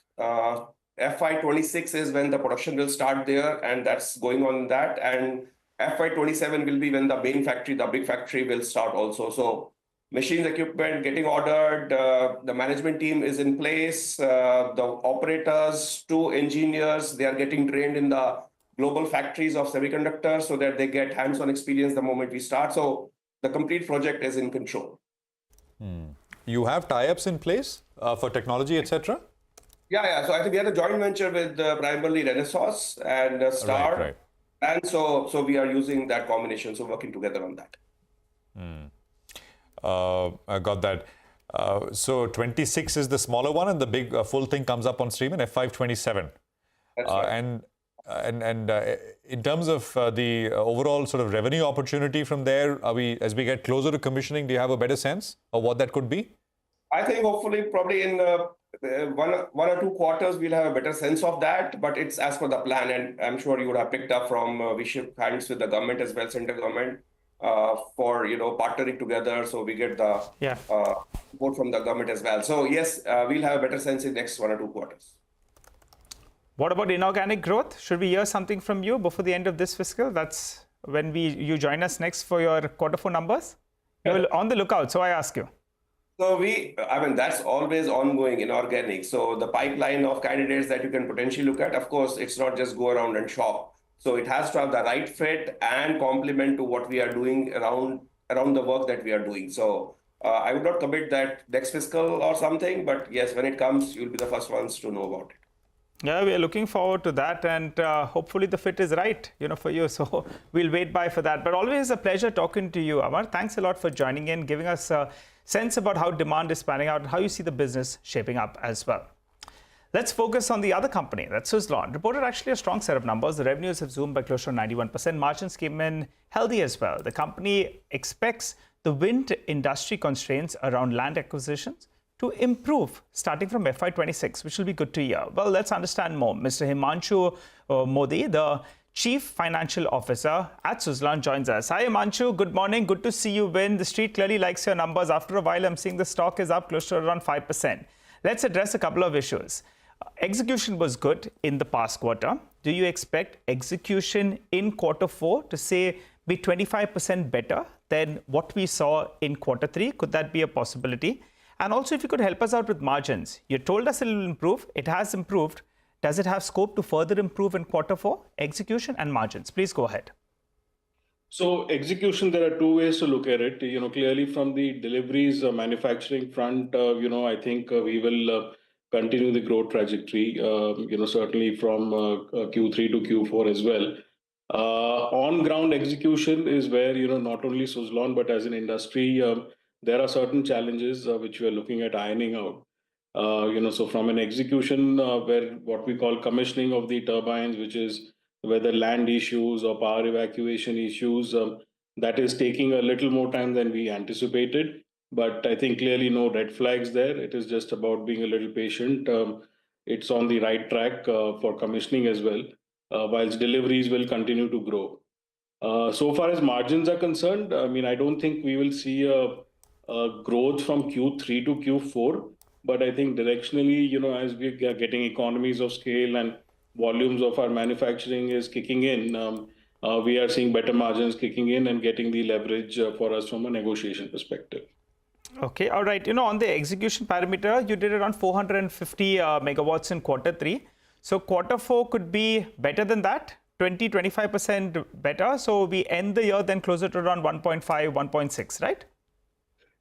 FY26 is when the production will start there, and that's going on that. And FY27 will be when the main factory, the big factory, will start also. So machines, equipment getting ordered, the management team is in place, the operators, 2 engineers, they are getting trained in the global factories of semiconductors so that they get hands-on experience the moment we start. So the complete project is in control. You have tie-ups in place for technology, etc.? Yeah. So I think we had a joint venture with primarily Renaissance and Star. Right. And so we are using that combination, so working together on that. I got that. So 26 is the smaller one, and the big full thing comes up on stream in FY27. That's right. And in terms of the overall sort of revenue opportunity from there, as we get closer to commissioning, do you have a better sense of what that could be? I think hopefully probably in one or two quarters we'll have a better sense of that, but it's as per the plan, and I'm sure you would have picked up from we shook hands with the government as well, central government, for partnering together, so we get the support from the government as well. So yes, we'll have a better sense in next 1 or 2 quarters. What about inorganic growth? Should we hear something from you before the end of this fiscal? That's when you join us next for your Q4 numbers. You're on the lookout, so I ask you. So that's always ongoing inorganic. So the pipeline of candidates that you can potentially look at, of course, it's not just go around and shop. So it has to have the right fit and complement to what we are doing around the work that we are doing. So I would not commit that next fiscal or something, but yes, when it comes, you'll be the first ones to know about it. Yeah, we are looking forward to that, and hopefully the fit is right, for you. So we'll wait by for that. But always a pleasure talking to you, Amar. Thanks a lot for joining in, giving us a sense about how demand is panning out and how you see the business shaping up as well. Let's focus on the other company, that's Suzlon. Reported actually a strong set of numbers. The revenues have zoomed by close to 91%. Margins came in healthy as well. The company expects the wind industry constraints around land acquisitions to improve starting from FY26, which will be good to hear. Well, let's understand more. Mr. Himanshu Modi, the Chief Financial Officer at Suzlon, joins us. Hi, Himanshu. Good morning. Good to see you win. The street clearly likes your numbers. After a while, I'm seeing the stock is up close to around 5%. Let's address a couple of issues. Execution was good in the past quarter. Do you expect execution in Q4 to say be 25% better than what we saw in Q3? Could that be a possibility? And also, if you could help us out with margins. You told us it will improve. It has improved. Does it have scope to further improve in Q4? Execution and margins. Please go ahead. So execution, there are two ways to look at it. Clearly from the deliveries manufacturing front, I think we will continue the growth trajectory, certainly from Q3 to Q4 as well. On-ground execution is where, not only Suzlon, but as an industry, there are certain challenges which we are looking at ironing out. So from an execution where what we call commissioning of the turbines, which is whether land issues or power evacuation issues, that is taking a little more time than we anticipated. But I think clearly no red flags there. It is just about being a little patient. It's on the right track for commissioning as well, whilst deliveries will continue to grow. So far as margins are concerned, I don't think we will see a growth from Q3 to Q4. But I think directionally, as we are getting economies of scale and volumes of our manufacturing is kicking in, we are seeing better margins kicking in and getting the leverage for us from a negotiation perspective. Okay, all right. On the execution parameter, you did around 450 megawatts in Q3. So Q4 could be better than that, 20-25% better. So we end the year then closer to around 1.5, 1.6, right?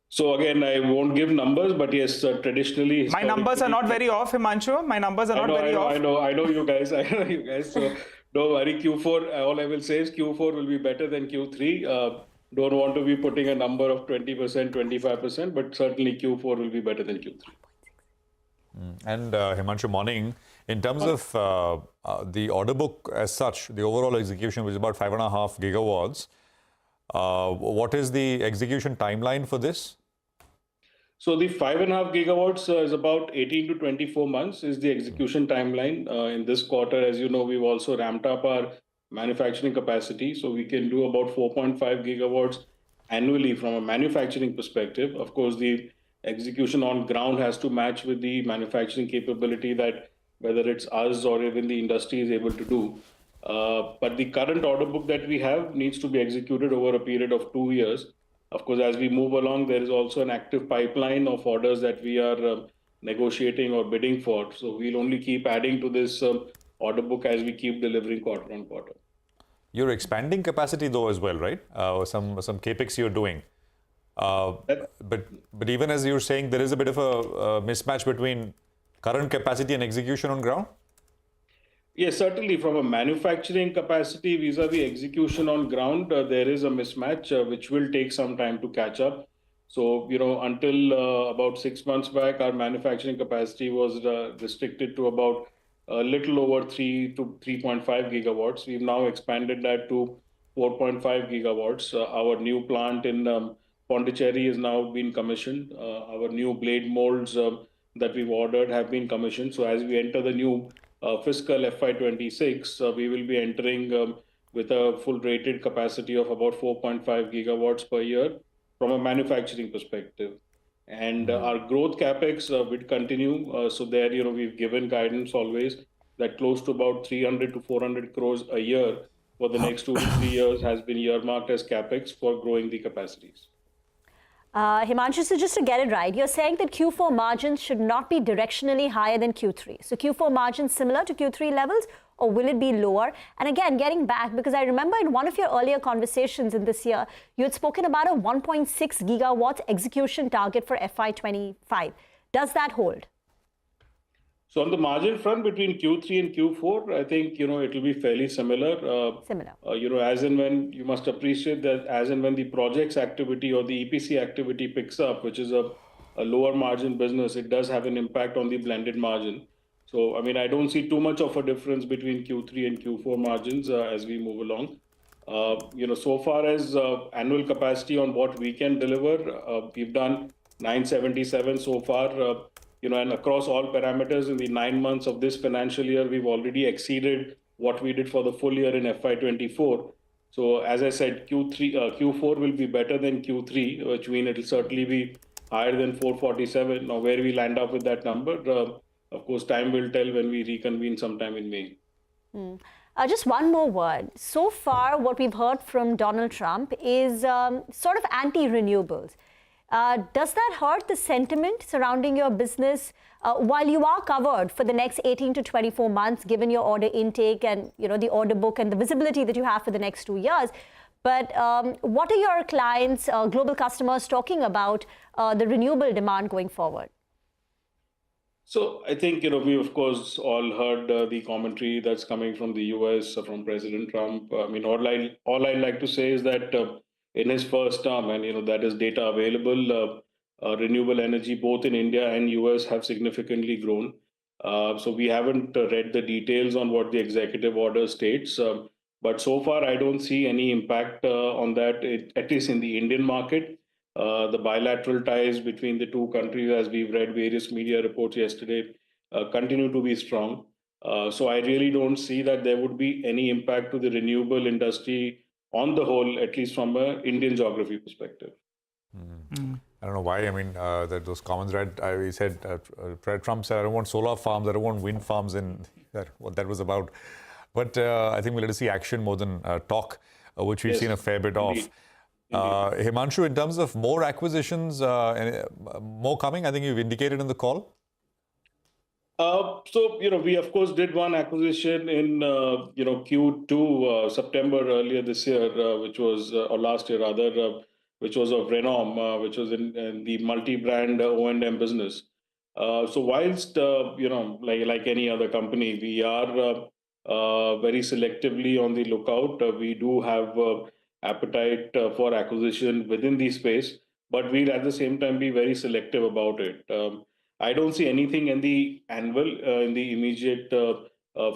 So again, I won't give numbers, but yes, traditionally... My numbers are not very off, Himanshu. My numbers are not very off. I know you guys. So don't worry, Q4, all I will say is Q4 will be better than Q3. Don't want to be putting a number of 20%, 25%, but certainly Q4 will be better than Q3. And Himanshu, morning. In terms of the order book as such, the overall execution was about 5.5 gigawatts. What is the execution timeline for this? So the 5.5 gigawatts is about 18 to 24 months is the execution timeline. In this quarter, as you know, we've also ramped up our manufacturing capacity. So we can do about 4.5 gigawatts annually from a manufacturing perspective. Of course, the execution on ground has to match with the manufacturing capability that whether it's us or even the industry is able to do. But the current order book that we have needs to be executed over a period of 2 years. Of course, as we move along, there is also an active pipeline of orders that we are negotiating or bidding for. So we'll only keep adding to this order book as we keep delivering quarter on quarter. You're expanding capacity though as well, right? Some capex you're doing. But even as you're saying, there is a bit of a mismatch between current capacity and execution on ground? Yes, certainly from a manufacturing capacity vis-a-vis execution on ground, there is a mismatch which will take some time to catch up. So, until about 6 months back, our manufacturing capacity was restricted to about a little over 3 to 3.5 gigawatts. We've now expanded that to 4.5 gigawatts. Our new plant in Pondicherry has now been commissioned. Our new blade molds that we've ordered have been commissioned. So as we enter the new fiscal FY26, we will be entering with a full rated capacity of about 4.5 gigawatts per year from a manufacturing perspective. And our growth capex will continue. So there, we've given guidance always that close to about 300 to 400 crores a year for the next 2 to 3 years has been earmarked as capex for growing the capacities. Himanshu, so just to get it right, you're saying that Q4 margins should not be directionally higher than Q3. So Q4 margins similar to Q3 levels, or will it be lower? And again, getting back, because I remember in one of your earlier conversations in this year, you had spoken about a 1.6 gigawatts execution target for FY25. Does that hold? So on the margin front between Q3 and Q4, I think, it will be fairly similar. As and when you must appreciate that as and when the projects activity or the EPC activity picks up, which is a lower margin business, it does have an impact on the blended margin. So, I don't see too much of a difference between Q3 and Q4 margins as we move along. So far as annual capacity on what we can deliver, we've done 977 so far. And across all parameters in the 9 months of this financial year, we've already exceeded what we did for the full year in FY24. So as I said, Q4 will be better than Q3, which means it will certainly be higher than 447. Now, where we land up with that number, of course, time will tell when we reconvene sometime in May. Just one more word. So far, what we've heard from Donald Trump is sort of anti-renewables. Does that hurt the sentiment surrounding your business while you are covered for the next 18 to 24 months, given your order intake and the order book and the visibility that you have for the next 2 years? But what are your clients, global customers, talking about the renewable demand going forward? So I think, we of course all heard the commentary that's coming from the US, from President Trump. All I'd like to say is that in his first term, and that is data available, renewable energy both in India and US have significantly grown. So we haven't read the details on what the executive order states, but so far I don't see any impact on that, at least in the Indian market. The bilateral ties between the two countries, as we've read various media reports yesterday, continue to be strong. So I really don't see that there would be any impact to the renewable industry on the whole, at least from an Indian geography perspective. I don't know why. That those comments, right? He said, Trump said, I don't want solar farms, I don't want wind farms, and what that was about. But I think we'll let us see action more than talk, which we've seen a fair bit of. Himanshu, in terms of more acquisitions, more coming, I think you've indicated in the call. So, we of course did one acquisition in, Q2, September earlier this year, which was, or last year rather, which was of Renom, which was in the multi-brand O&M business. So whilst, like any other company, we are very selectively on the lookout. We do have appetite for acquisition within the space, but we'll at the same time be very selective about it. I don't see anything in the annual, in the immediate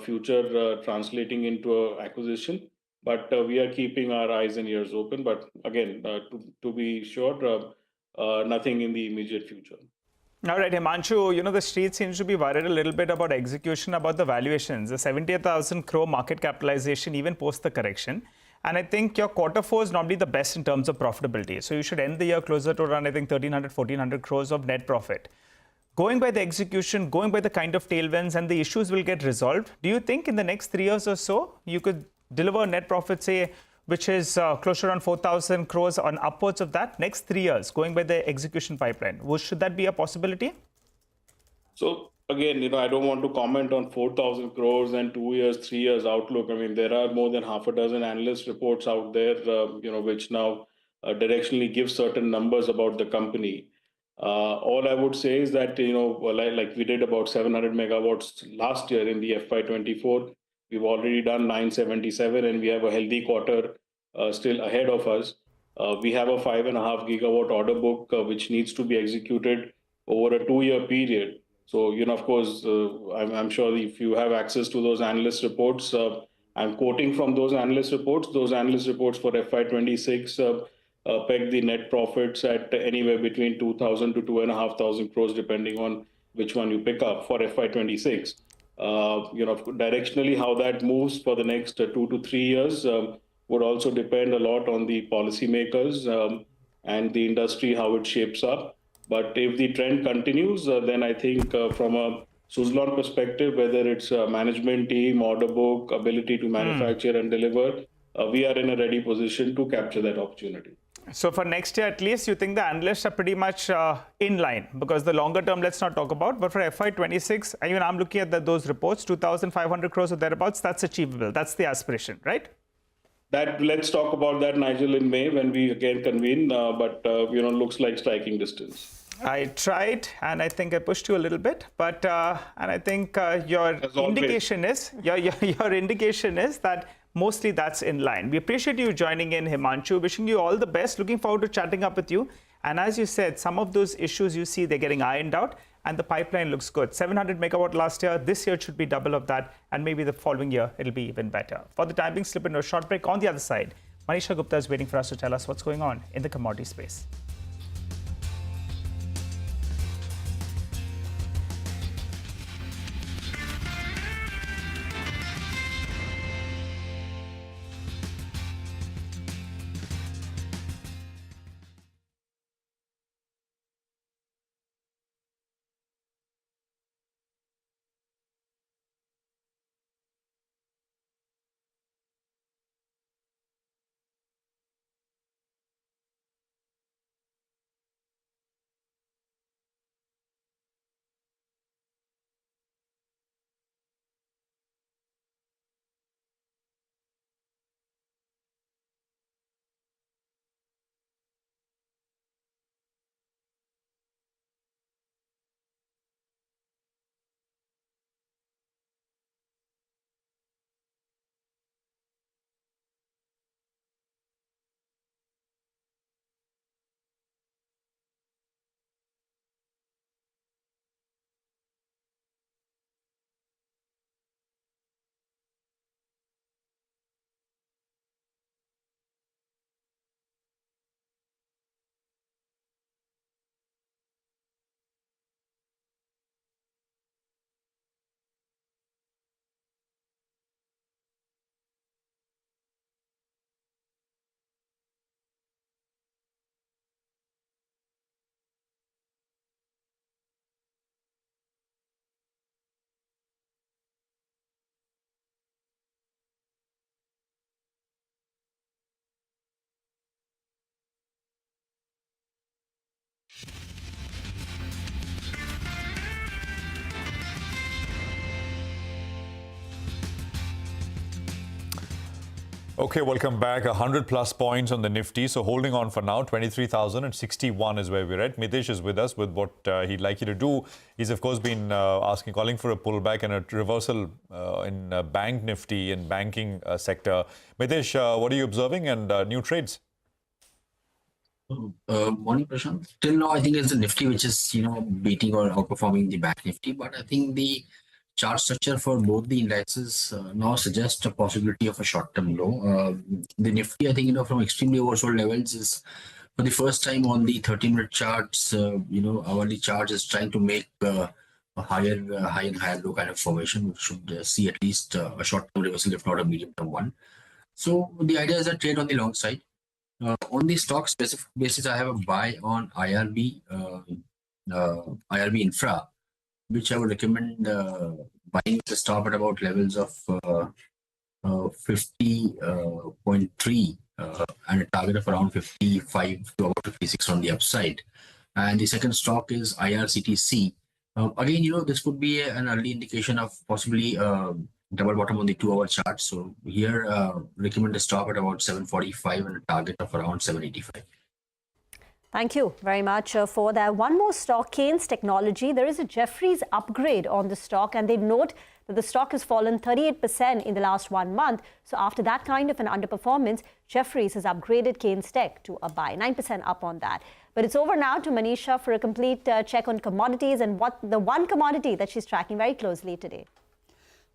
future translating into an acquisition. But we are keeping our eyes and ears open. But again, to be sure, nothing in the immediate future. All right, Himanshu, the street seems to be worried a little bit about execution, about the valuations. The 78,000 crore market capitalization, even post the correction. And I think your quarter four is normally the best in terms of profitability. So you should end the year closer to around, I think, 1,300, 1,400 crores of net profit. Going by the execution, going by the kind of tailwinds, and the issues will get resolved, do you think in the next 3 years or so, you could deliver a net profit, say, which is close to around 4,000 crores on upwards of that next 3 years, going by the execution pipeline? Should that be a possibility? So again, I don't want to comment on 4,000 crores and 2 years, 3 years outlook. I mean, there are more than half a dozen analyst reports out there, which now directionally give certain numbers about the company. All I would say is that, like we did about 700 megawatts last year in the FY24. We've already done 977, and we have a healthy quarter still ahead of us. We have a 5.5 gigawatt order book, which needs to be executed over a 2-year period. So, of course, I'm sure if you have access to those analyst reports, I'm quoting from those analyst reports. Those analyst reports for FY26 peg the net profits at anywhere between 2,000 to 2,500 crores, depending on which one you pick up for FY26. Directionally, how that moves for the next 2 to 3 years would also depend a lot on the policymakers and the industry, how it shapes up. But if the trend continues, then I think from a Suzlon perspective, whether it's a management team, order book, ability to manufacture and deliver, we are in a ready position to capture that opportunity. So for next year, at least, you think the analysts are pretty much in line, because the longer term, let's not talk about. But for FY26, even I'm looking at those reports, 2,500 crores or thereabouts, that's achievable. That's the aspiration, right? Let's talk about that, Nigel, in May when we again convene. But looks like striking distance. I tried, and I think I pushed you a little bit, but and I think your indication is your indication is that mostly that's in line. We appreciate you joining in, Himanshu. Wishing you all the best. Looking forward to chatting up with you. And as you said, some of those issues you see, they're getting ironed out, and the pipeline looks good. 700 megawatt last year. This year it should be double of that, and maybe the following year it'll be even better. For the time being, slip into a short break. On the other side, Manisha Gupta is waiting for us to tell us what's going on in the commodity space. Okay, welcome back. 100 plus points on the Nifty. So holding on for now, 23,061 is where we're at. Mitesh is with us with what he'd like you to do. He's, of course, been calling for a pullback and a reversal in bank Nifty and banking sector. Mitesh, what are you observing and new trades? Morning, Prashant. Till now, I think it's the Nifty which is, beating or outperforming the Bank Nifty. But I think the chart structure for both the indices now suggests a possibility of a short-term low. The Nifty, I think, from extremely oversold levels is for the first time on the 30-minute charts, hourly chart is trying to make a higher high and higher low kind of formation, which should see at least a short-term reversal, if not a medium-term one. So the idea is a trade on the long side. On the stock specific basis, I have a buy on IRB, IRB Infra, which I would recommend buying the stop at about levels of 50.3 and a target of around 55 to about 56 on the upside. And the second stock is IRCTC. Again, this could be an early indication of possibly double bottom on the 2-hour chart. So here, recommend a stop at about 745 and a target of around 785. Thank you very much for that. One more stock, Keynes Technology. There is a Jefferies upgrade on the stock, and they note that the stock has fallen 38% in the last 1 month. So after that kind of an underperformance, Jefferies has upgraded Keynes Tech to a buy, 9% up on that. But it's over now to Manisha for a complete check on commodities and what the one commodity that she's tracking very closely today.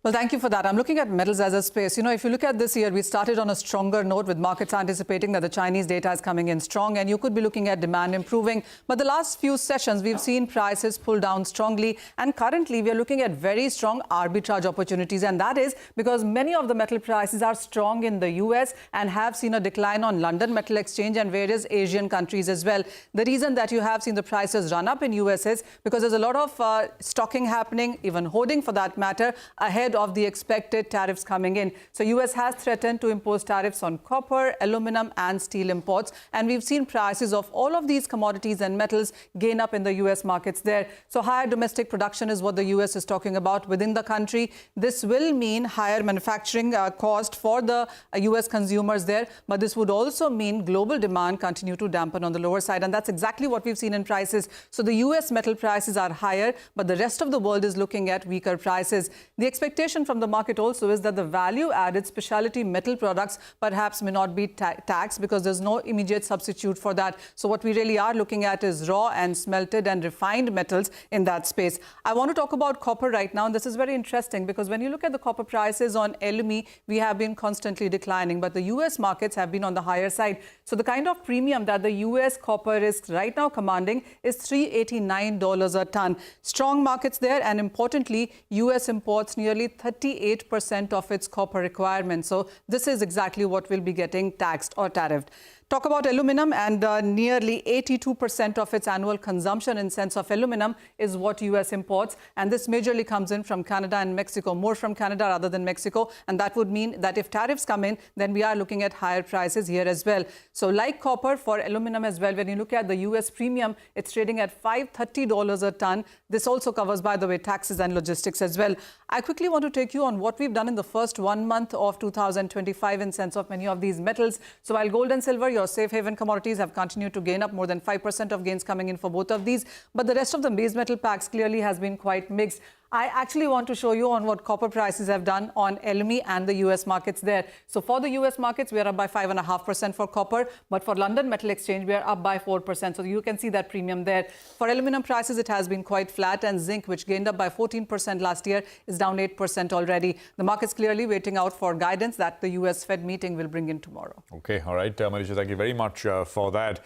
Well, thank you for that. I'm looking at metals as a space. If you look at this year, we started on a stronger note with markets anticipating that the Chinese data is coming in strong, and you could be looking at demand improving. But the last few sessions, we've seen prices pull down strongly. And currently, we are looking at very strong arbitrage opportunities. And that is because many of the metal prices are strong in the US and have seen a decline on London Metal Exchange and various Asian countries as well. The reason that you have seen the prices run up in US is because there's a lot of stocking happening, even hoarding for that matter, ahead of the expected tariffs coming in. So US has threatened to impose tariffs on copper, aluminum and steel imports. And we've seen prices of all of these commodities and metals gain up in the US markets there. So higher domestic production is what the US is talking about within the country. This will mean higher manufacturing cost for the US consumers there. But this would also mean global demand continue to dampen on the lower side. And that's exactly what we've seen in prices. So the US metal prices are higher, but the rest of the world is looking at weaker prices. The expectation from the market also is that the value-added specialty metal products perhaps may not be taxed because there's no immediate substitute for that. So what we really are looking at is raw and smelted and refined metals in that space. I want to talk about copper right now, and this is very interesting because when you look at the copper prices on LME, we have been constantly declining, but the US markets have been on the higher side. So the kind of premium that the US copper is right now commanding is $389 a ton. Strong markets there, and importantly, US imports nearly 38% of its copper requirements. So this is exactly what will be getting taxed or tariffed. Talk about aluminum, and nearly 82% of its annual consumption in sense of aluminum is what US imports. And this majorly comes in from Canada and Mexico, more from Canada rather than Mexico. And that would mean that if tariffs come in, then we are looking at higher prices here as well. So like copper for aluminum as well, when you look at the US premium, it's trading at $530 a ton. This also covers, by the way, taxes and logistics as well. I quickly want to take you on what we've done in the first 1 month of 2025 in sense of many of these metals. So while gold and silver, your safe haven commodities have continued to gain up, more than 5% of gains coming in for both of these. But the rest of the base metal packs clearly has been quite mixed. I actually want to show you on what copper prices have done on LME and the US markets there. So for the US markets, we are up by 5.5% for copper, but for London Metal Exchange, we are up by 4%. So you can see that premium there. For aluminum prices, it has been quite flat, and zinc, which gained up by 14% last year, is down 8% already. The market's clearly waiting out for guidance that the US Fed meeting will bring in tomorrow. Okay, all right, Manisha, thank you very much for that.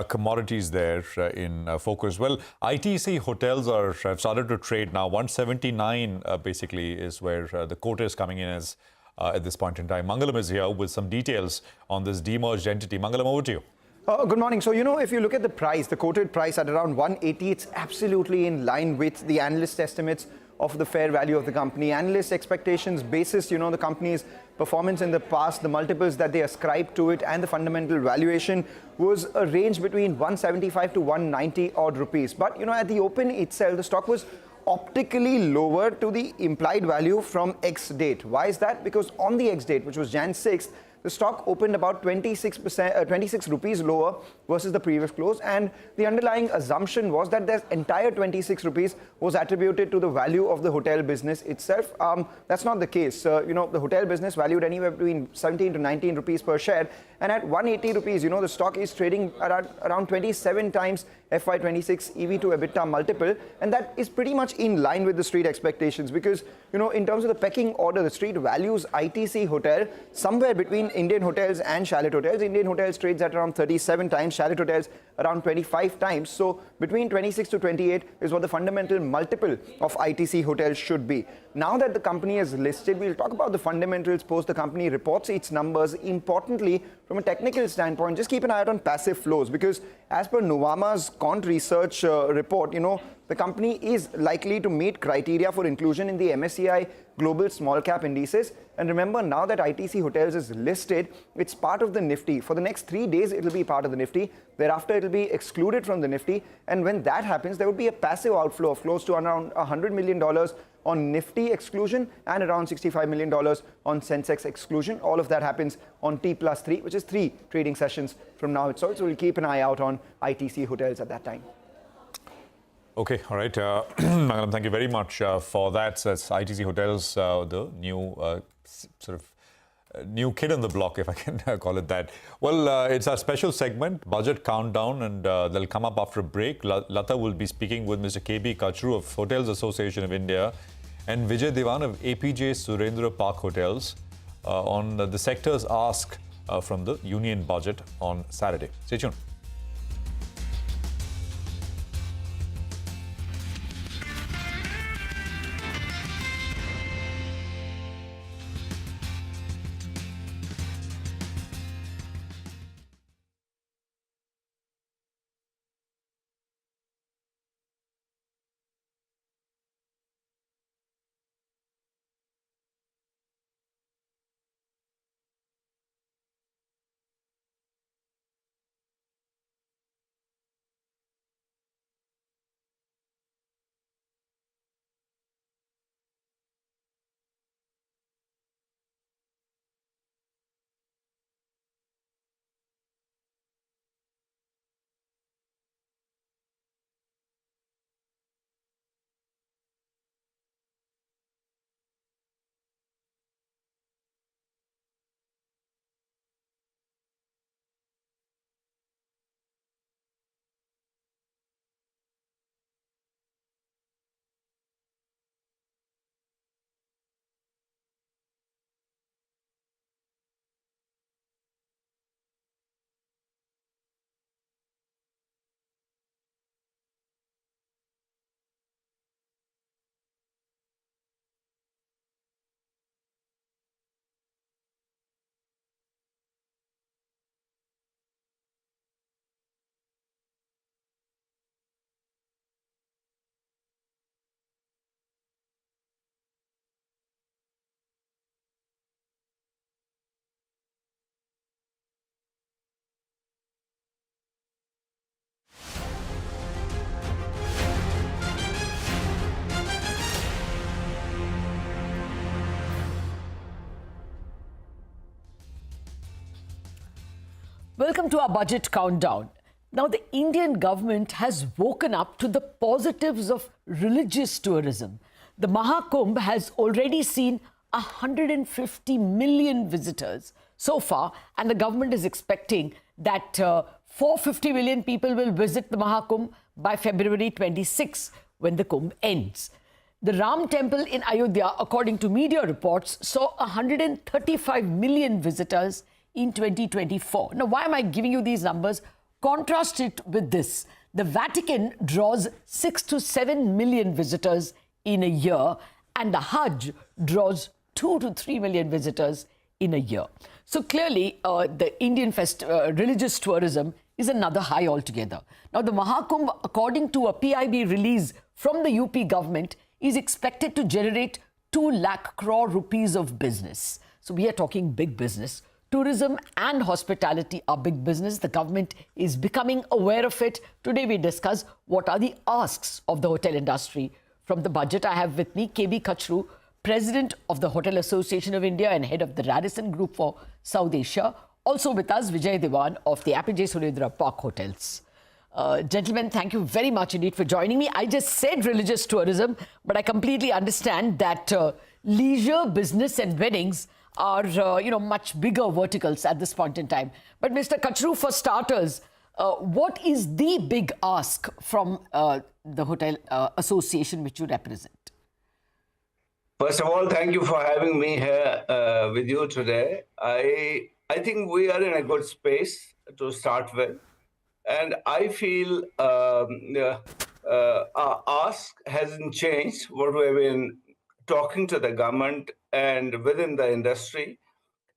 Commodities there in focus. Well, ITC Hotels have started to trade now. 179 basically is where the quote is coming in as at this point in time. Mangalam is here with some details on this demerged entity. Mangalam, over to you. Good morning. So, if you look at the price, the quoted price at around 180, it's absolutely in line with the analyst estimates of the fair value of the company. Analyst expectations basis, the company's performance in the past, the multiples that they ascribe to it, and the fundamental valuation was a range between 175 to 190 odd rupees. But, at the open itself, the stock was optically lower to the implied value from X date. Why is that? Because on the X date, which was Jan 6th, the stock opened about 26 rupees lower versus the previous close, and the underlying assumption was that the entire 26 rupees was attributed to the value of the hotel business itself. That's not the case. The hotel business valued anywhere between 17 to 19 rupees per share, and at 180 rupees, the stock is trading at around 27 times FY26 EV to EBITDA multiple, and that is pretty much in line with the street expectations because, in terms of the pecking order, the street values ITC Hotel somewhere between Indian Hotels and Chalet Hotels. Indian Hotels trades at around 37 times, Chalet Hotels around 25 times. So between 26 to 28 is what the fundamental multiple of ITC Hotels should be. Now that the company is listed, we'll talk about the fundamentals post the company reports its numbers. Importantly, from a technical standpoint, just keep an eye out on passive flows because as per Nuvama's quant research report, the company is likely to meet criteria for inclusion in the MSCI Global Small Cap Indices. And remember, now that ITC Hotels is listed, it's part of the Nifty. For the next 3 days, it will be part of the Nifty. Thereafter, it will be excluded from the Nifty. And when that happens, there would be a passive outflow of close to around $100 million on Nifty exclusion and around $65 million on Sensex exclusion. All of that happens on T+3, which is 3 trading sessions from now itself. So we'll keep an eye out on ITC Hotels at that time. Okay, all right. Mangalam, thank you very much for that. So that's ITC Hotels, the new new kid on the block, if I can call it that. Well, it's our special segment, Budget Countdown, and they'll come up after a break. Lata will be speaking with Mr. KB Kachru of Hotels Association of India and Vijay Devan of APJ Surendra Park Hotels on the sector's ask from the Union Budget on Saturday. Stay tuned. Welcome to our budget countdown. Now, the Indian government has woken up to the positives of religious tourism. The Mahakumbh has already seen 150 million visitors so far, and the government is expecting that 450 million people will visit the Mahakumbh by February 26, when the Kumbh ends. The Ram Temple in Ayodhya, according to media reports, saw 135 million visitors in 2024. Now, why am I giving you these numbers? Contrast it with this. The Vatican draws 6 to 7 million visitors in a year, and the Hajj draws 2 to 3 million visitors in a year. So clearly, the Indian religious tourism is another high altogether. Now, the Mahakumbh, according to a PIB release from the UP government, is expected to generate 2 lakh crore rupees of business. So we are talking big business. Tourism and hospitality are big business. The government is becoming aware of it. Today we discuss what are the asks of the hotel industry from the budget. I have with me KB Kachru, President of the Hotel Association of India and head of the Radisson Group for South Asia. Also with us, Vijay Devan of the Apogee Surendra Park Hotels. Gentlemen, thank you very much indeed for joining me. I just said religious tourism, but I completely understand that leisure, business and weddings are, much bigger verticals at this point in time. But Mr. Kachru, for starters, what is the big ask from the Hotel Association which you represent? First of all, thank you for having me here with you today. I think we are in a good space to start with. And I feel our ask hasn't changed. What we've been talking to the government and within the industry,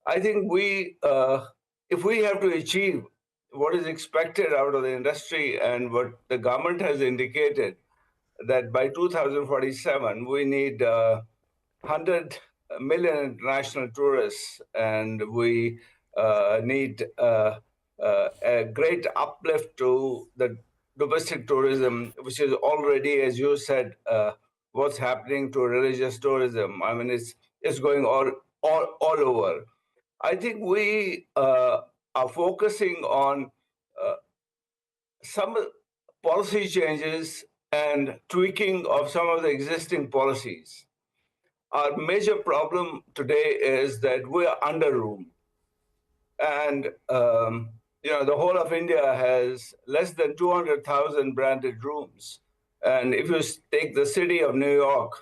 I think if we have to achieve what is expected out of the industry and what the government has indicated, that by 2047 we need 100 million international tourists, and we need a great uplift to the domestic tourism, which is already, as you said, what's happening to religious tourism. I mean, it's going all over. I think we are focusing on some policy changes and tweaking of some of the existing policies. Our major problem today is that we are under room. And the whole of India has less than 200,000 branded rooms. And if you take the city of New York,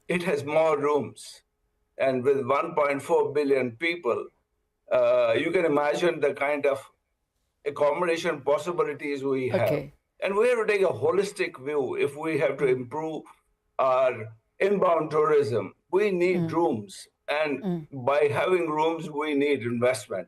it has more rooms. And with 1.4 billion people, you can imagine the kind of accommodation possibilities we have. Okay. And we have to take a holistic view. If we have to improve our inbound tourism, we need rooms. And by having rooms, we need investment.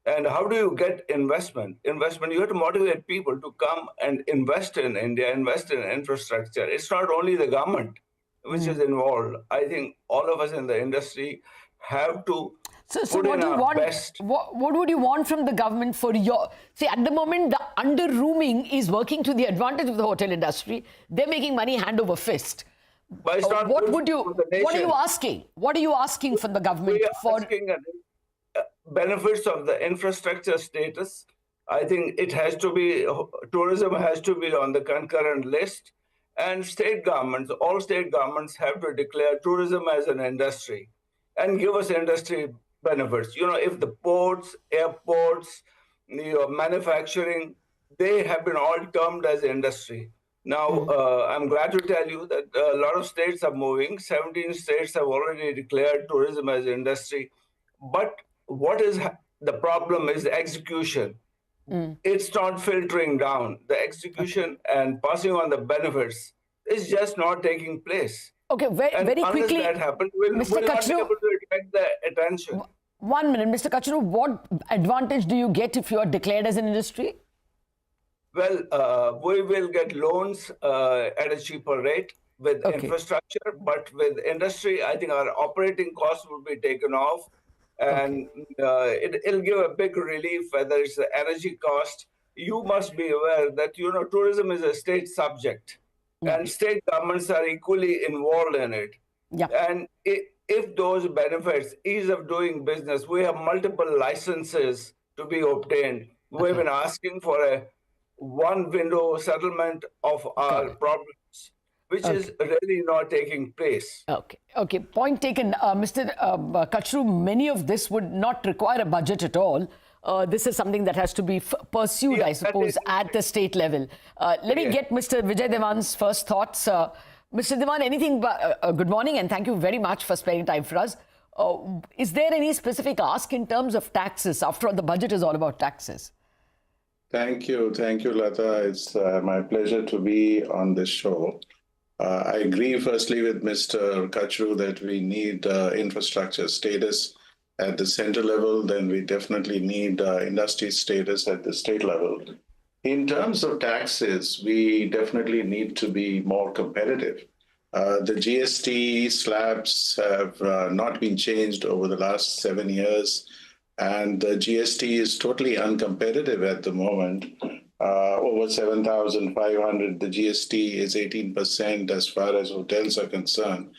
And how do you get investment? You have to motivate people to come and invest in India, invest in infrastructure. It's not only the government which is involved. I think all of us in the industry have to So what do you want? What would you want from the government for your? See, at the moment, the under-rooming is working to the advantage of the hotel industry. They're making money hand over fist. But it's not What are you asking? What are you asking from the government for? Asking benefits of the infrastructure status. I think it has to be, tourism has to be on the concurrent list, and all state governments have to declare tourism as an industry and give us industry benefits. If the ports, airports, manufacturing, they have been all termed as industry. Now, I'm glad to tell you that a lot of states are moving. 17 states have already declared tourism as industry. But what is the problem is the execution. It's not filtering down. The execution and passing on the benefits is just not taking place. Okay, very quickly, unless that happens, we'll not be able to attract the attention. 1 minute, Mr. Kachru, what advantage do you get if you are declared as an industry? Well, we will get loans at a cheaper rate with infrastructure, but with industry, I think our operating costs will be taken off, and it'll give a big relief, whether it's the energy cost. You must be aware that, tourism is a state subject, and state governments are equally involved in it. Yeah. And if those benefits, ease of doing business, we have multiple licenses to be obtained. We've been asking for a one window settlement of our problems, which is really not taking place. Okay. Point taken. Mr. Kachru, many of this would not require a budget at all. This is something that has to be pursued, I suppose, at the state level. Let me get Mr. Vijay Devan's first thoughts. Mr. Devan, anything? Good morning, and thank you very much for spending time for us. Is there any specific ask in terms of taxes? After all, the budget is all about taxes. Thank you, Lata. It's my pleasure to be on this show. I agree, firstly, with Mr. Kachru that we need infrastructure status at the center level. Then we definitely need industry status at the state level. In terms of taxes, we definitely need to be more competitive. The GST slabs have not been changed over the last 7 years, and the GST is totally uncompetitive at the moment. Over 7,500, the GST is 18% as far as hotels are concerned.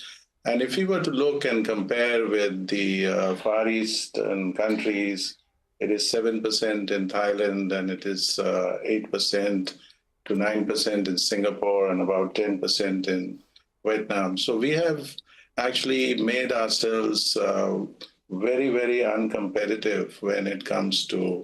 And if we were to look and compare with the Far Eastern countries, it is 7% in Thailand, and it is 8% to 9% in Singapore, and about 10% in Vietnam. So we have actually made ourselves very, very uncompetitive when it comes to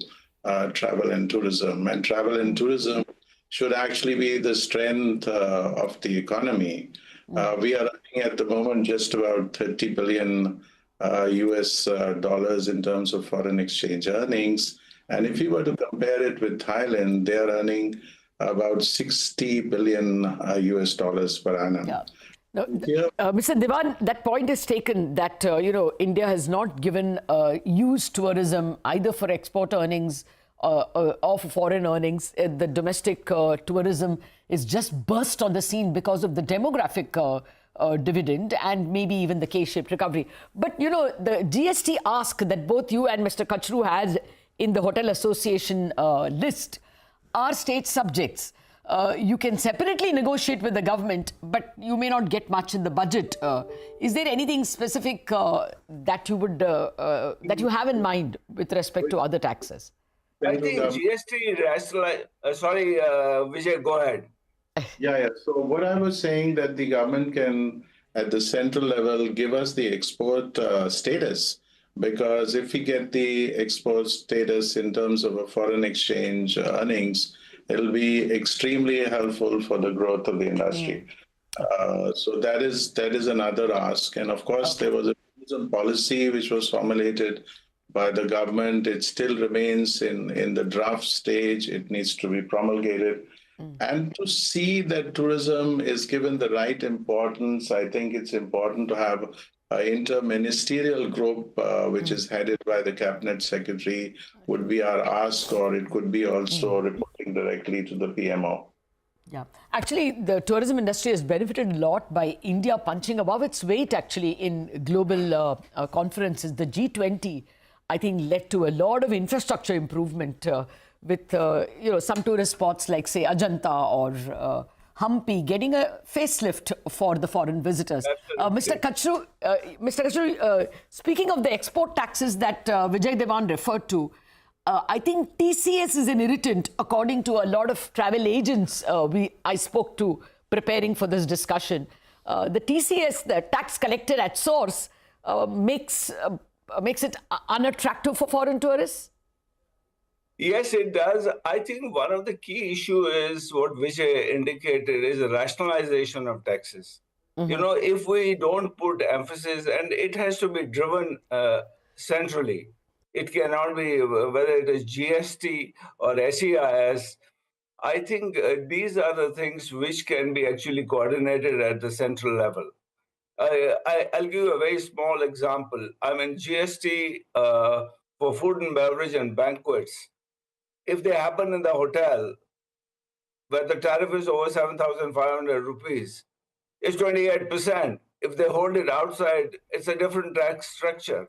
travel and tourism. And travel and tourism should actually be the strength of the economy. We are running at the moment just about 30 billion US dollars in terms of foreign exchange earnings. And if you were to compare it with Thailand, they are earning about 60 billion US dollars per annum. Yeah. No, Mr. Diwan, that point is taken that, India has not given huge tourism either for export earnings or for foreign earnings. The domestic tourism is just burst on the scene because of the demographic dividend and maybe even the K-shaped recovery. But, the GST ask that both you and Mr. Kachru has in the Hotel Association list are state subjects. You can separately negotiate with the government, but you may not get much in the budget. Is there anything specific that you would that you have in mind with respect to other taxes? I think GST rationalize. Sorry, Vijay, go ahead. Yeah. So what I was saying that the government can, at the central level, give us the export status, because if we get the export status in terms of a foreign exchange earnings, it'll be extremely helpful for the growth of the industry. So that is another ask. And of course, there was a tourism policy which was formulated by the government. It still remains in the draft stage. It needs to be promulgated. And to see that tourism is given the right importance, I think it's important to have an interministerial group which is headed by the cabinet secretary would be our ask, or it could be also reporting directly to the PMO. Yeah, actually, the tourism industry has benefited a lot by India punching above its weight actually in global conferences. The G20, I think, led to a lot of infrastructure improvement with some tourist spots like, say, Ajanta or Hampi getting a facelift for the foreign visitors. Mr. Kachru, speaking of the export taxes that Vijay Devan referred to, I think TCS is an irritant, according to a lot of travel agents I spoke to preparing for this discussion. The TCS, the tax collected at source, makes it unattractive for foreign tourists? Yes, it does. I think one of the key issues is what Vijay indicated is the rationalization of taxes. If we don't put emphasis, and it has to be driven centrally, it cannot be whether it is GST or SEIS. I think these are the things which can be actually coordinated at the central level. I'll give you a very small example. I mean, GST for food and beverage and banquets, if they happen in the hotel where the tariff is over 7,500 rupees, it's 28%. If they hold it outside, it's a different tax structure.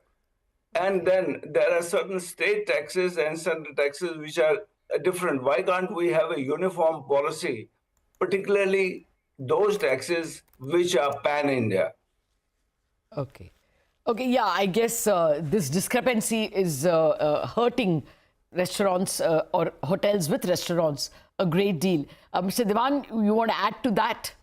And then there are certain state taxes and certain taxes which are different. Why can't we have a uniform policy, particularly those taxes which are pan-India? Okay, yeah, I guess this discrepancy is hurting restaurants or hotels with restaurants a great deal. Mr. Devan, you want to add to that?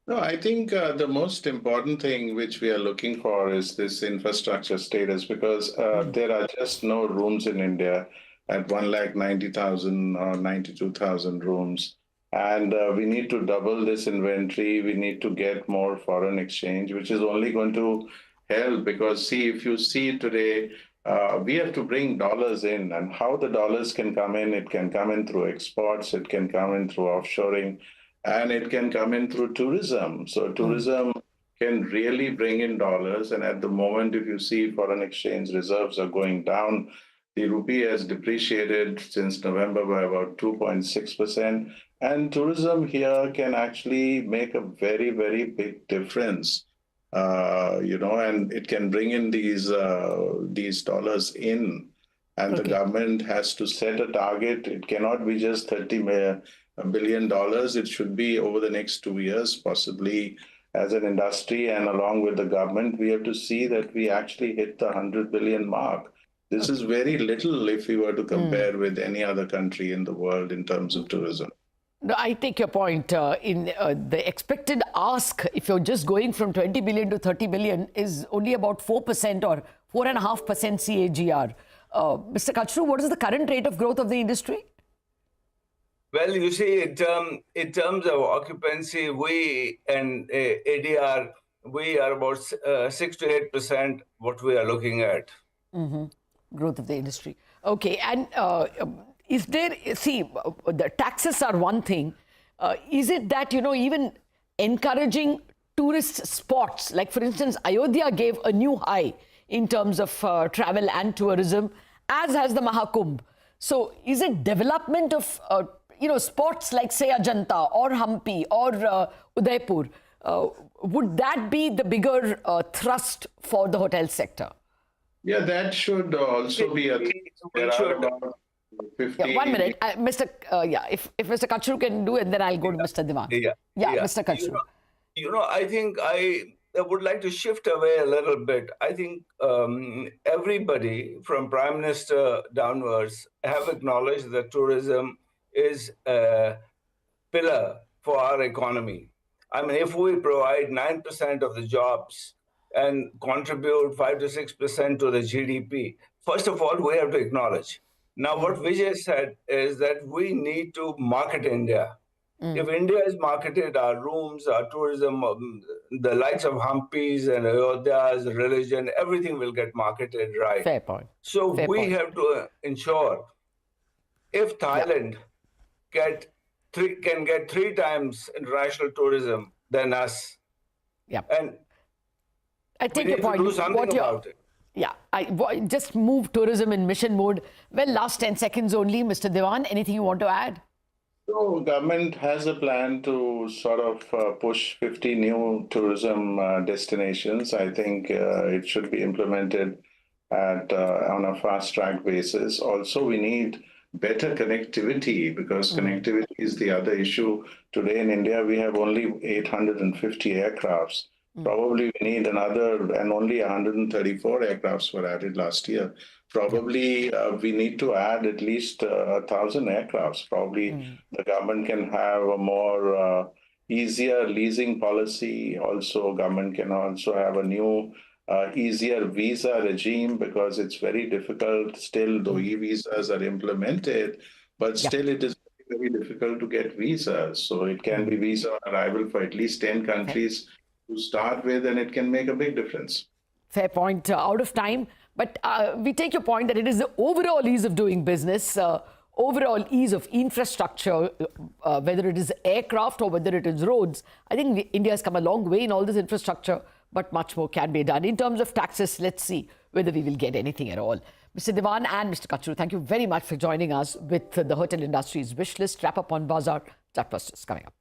No, I think the most important thing which we are looking for is this infrastructure status, because there are just no rooms in India at 190,000 or 92,000 rooms. And we need to double this inventory. We need to get more foreign exchange, which is only going to help, because see, if you see today, we have to bring dollars in, and how the dollars can come in, it can come in through exports, it can come in through offshoring, and it can come in through tourism. So tourism can really bring in dollars. And at the moment, if you see foreign exchange reserves are going down, the rupee has depreciated since November by about 2.6%. And tourism here can actually make a very, very big difference. And it can bring in these dollars in, and the government has to set a target. It cannot be just $30 billion. It should be over the next 2 years, possibly as an industry and along with the government, we have to see that we actually hit the 100 billion mark. This is very little if we were to compare with any other country in the world in terms of tourism. No, I take your point. In the expected ask, if you're just going from 20 billion to 30 billion, is only about 4% or 4.5% CAGR. Mr. Kachru, what is the current rate of growth of the industry? Well, you see, in terms of occupancy, we and ADR, we are about 6 to 8% what we are looking at. Growth of the industry. Okay, and is there, see, the taxes are one thing. Is it that, even encouraging tourist spots, like for instance, Ayodhya gave a new high in terms of travel and tourism, as has the Mahakumbh. So is it development of, spots like say Ajanta or Hampi or Udaipur? Would that be the bigger thrust for the hotel sector? Yeah, that should also be a thing. There are about 50... Yeah, 1 minute. If Mr. Kachru can do it, then I'll go to Mr. Diwan. Yeah, Mr. Kachru. I think I would like to shift away a little bit. I think everybody from Prime Minister downwards have acknowledged that tourism is a pillar for our economy. I mean, if we provide 9% of the jobs and contribute 5 to 6% to the GDP, first of all, we have to acknowledge. Now, what Vijay said is that we need to market India. If India is marketed, our rooms, our tourism, the likes of Hampi's and Ayodhya's, religion, everything will get marketed right. Fair point. So we have to ensure if Thailand can get 3 times international tourism than us. Yeah. And I take we your need point. to do something about it. Yeah, just move tourism in mission mode. Well, last 10 seconds only, Mr. Diwan, anything you want to add? So government has a plan to sort of push 50 new tourism destinations. I think it should be implemented on a fast-track basis. Also, we need better connectivity because connectivity is the other issue. Today in India, we have only 850 aircrafts. Probably we need another, and only 134 aircrafts were added last year. Probably we need to add at least 1,000 aircrafts. Probably the government can have a more easier leasing policy. Also, government can also have a new easier visa regime because it's very difficult still, though e-visas are implemented, but still it is very difficult to get visas. So it can be visa on arrival for at least 10 countries to start with, and it can make a big difference. Fair point. Out of time, but we take your point that it is the overall ease of doing business, overall ease of infrastructure, whether it is aircraft or whether it is roads. I think India has come a long way in all this infrastructure, but much more can be done. In terms of taxes, let's see whether we will get anything at all. Mr. Diwan and Mr. Kachru, thank you very much for joining us with the hotel industry's wish list. Wrap up on Bazaar. Chartbusters coming up.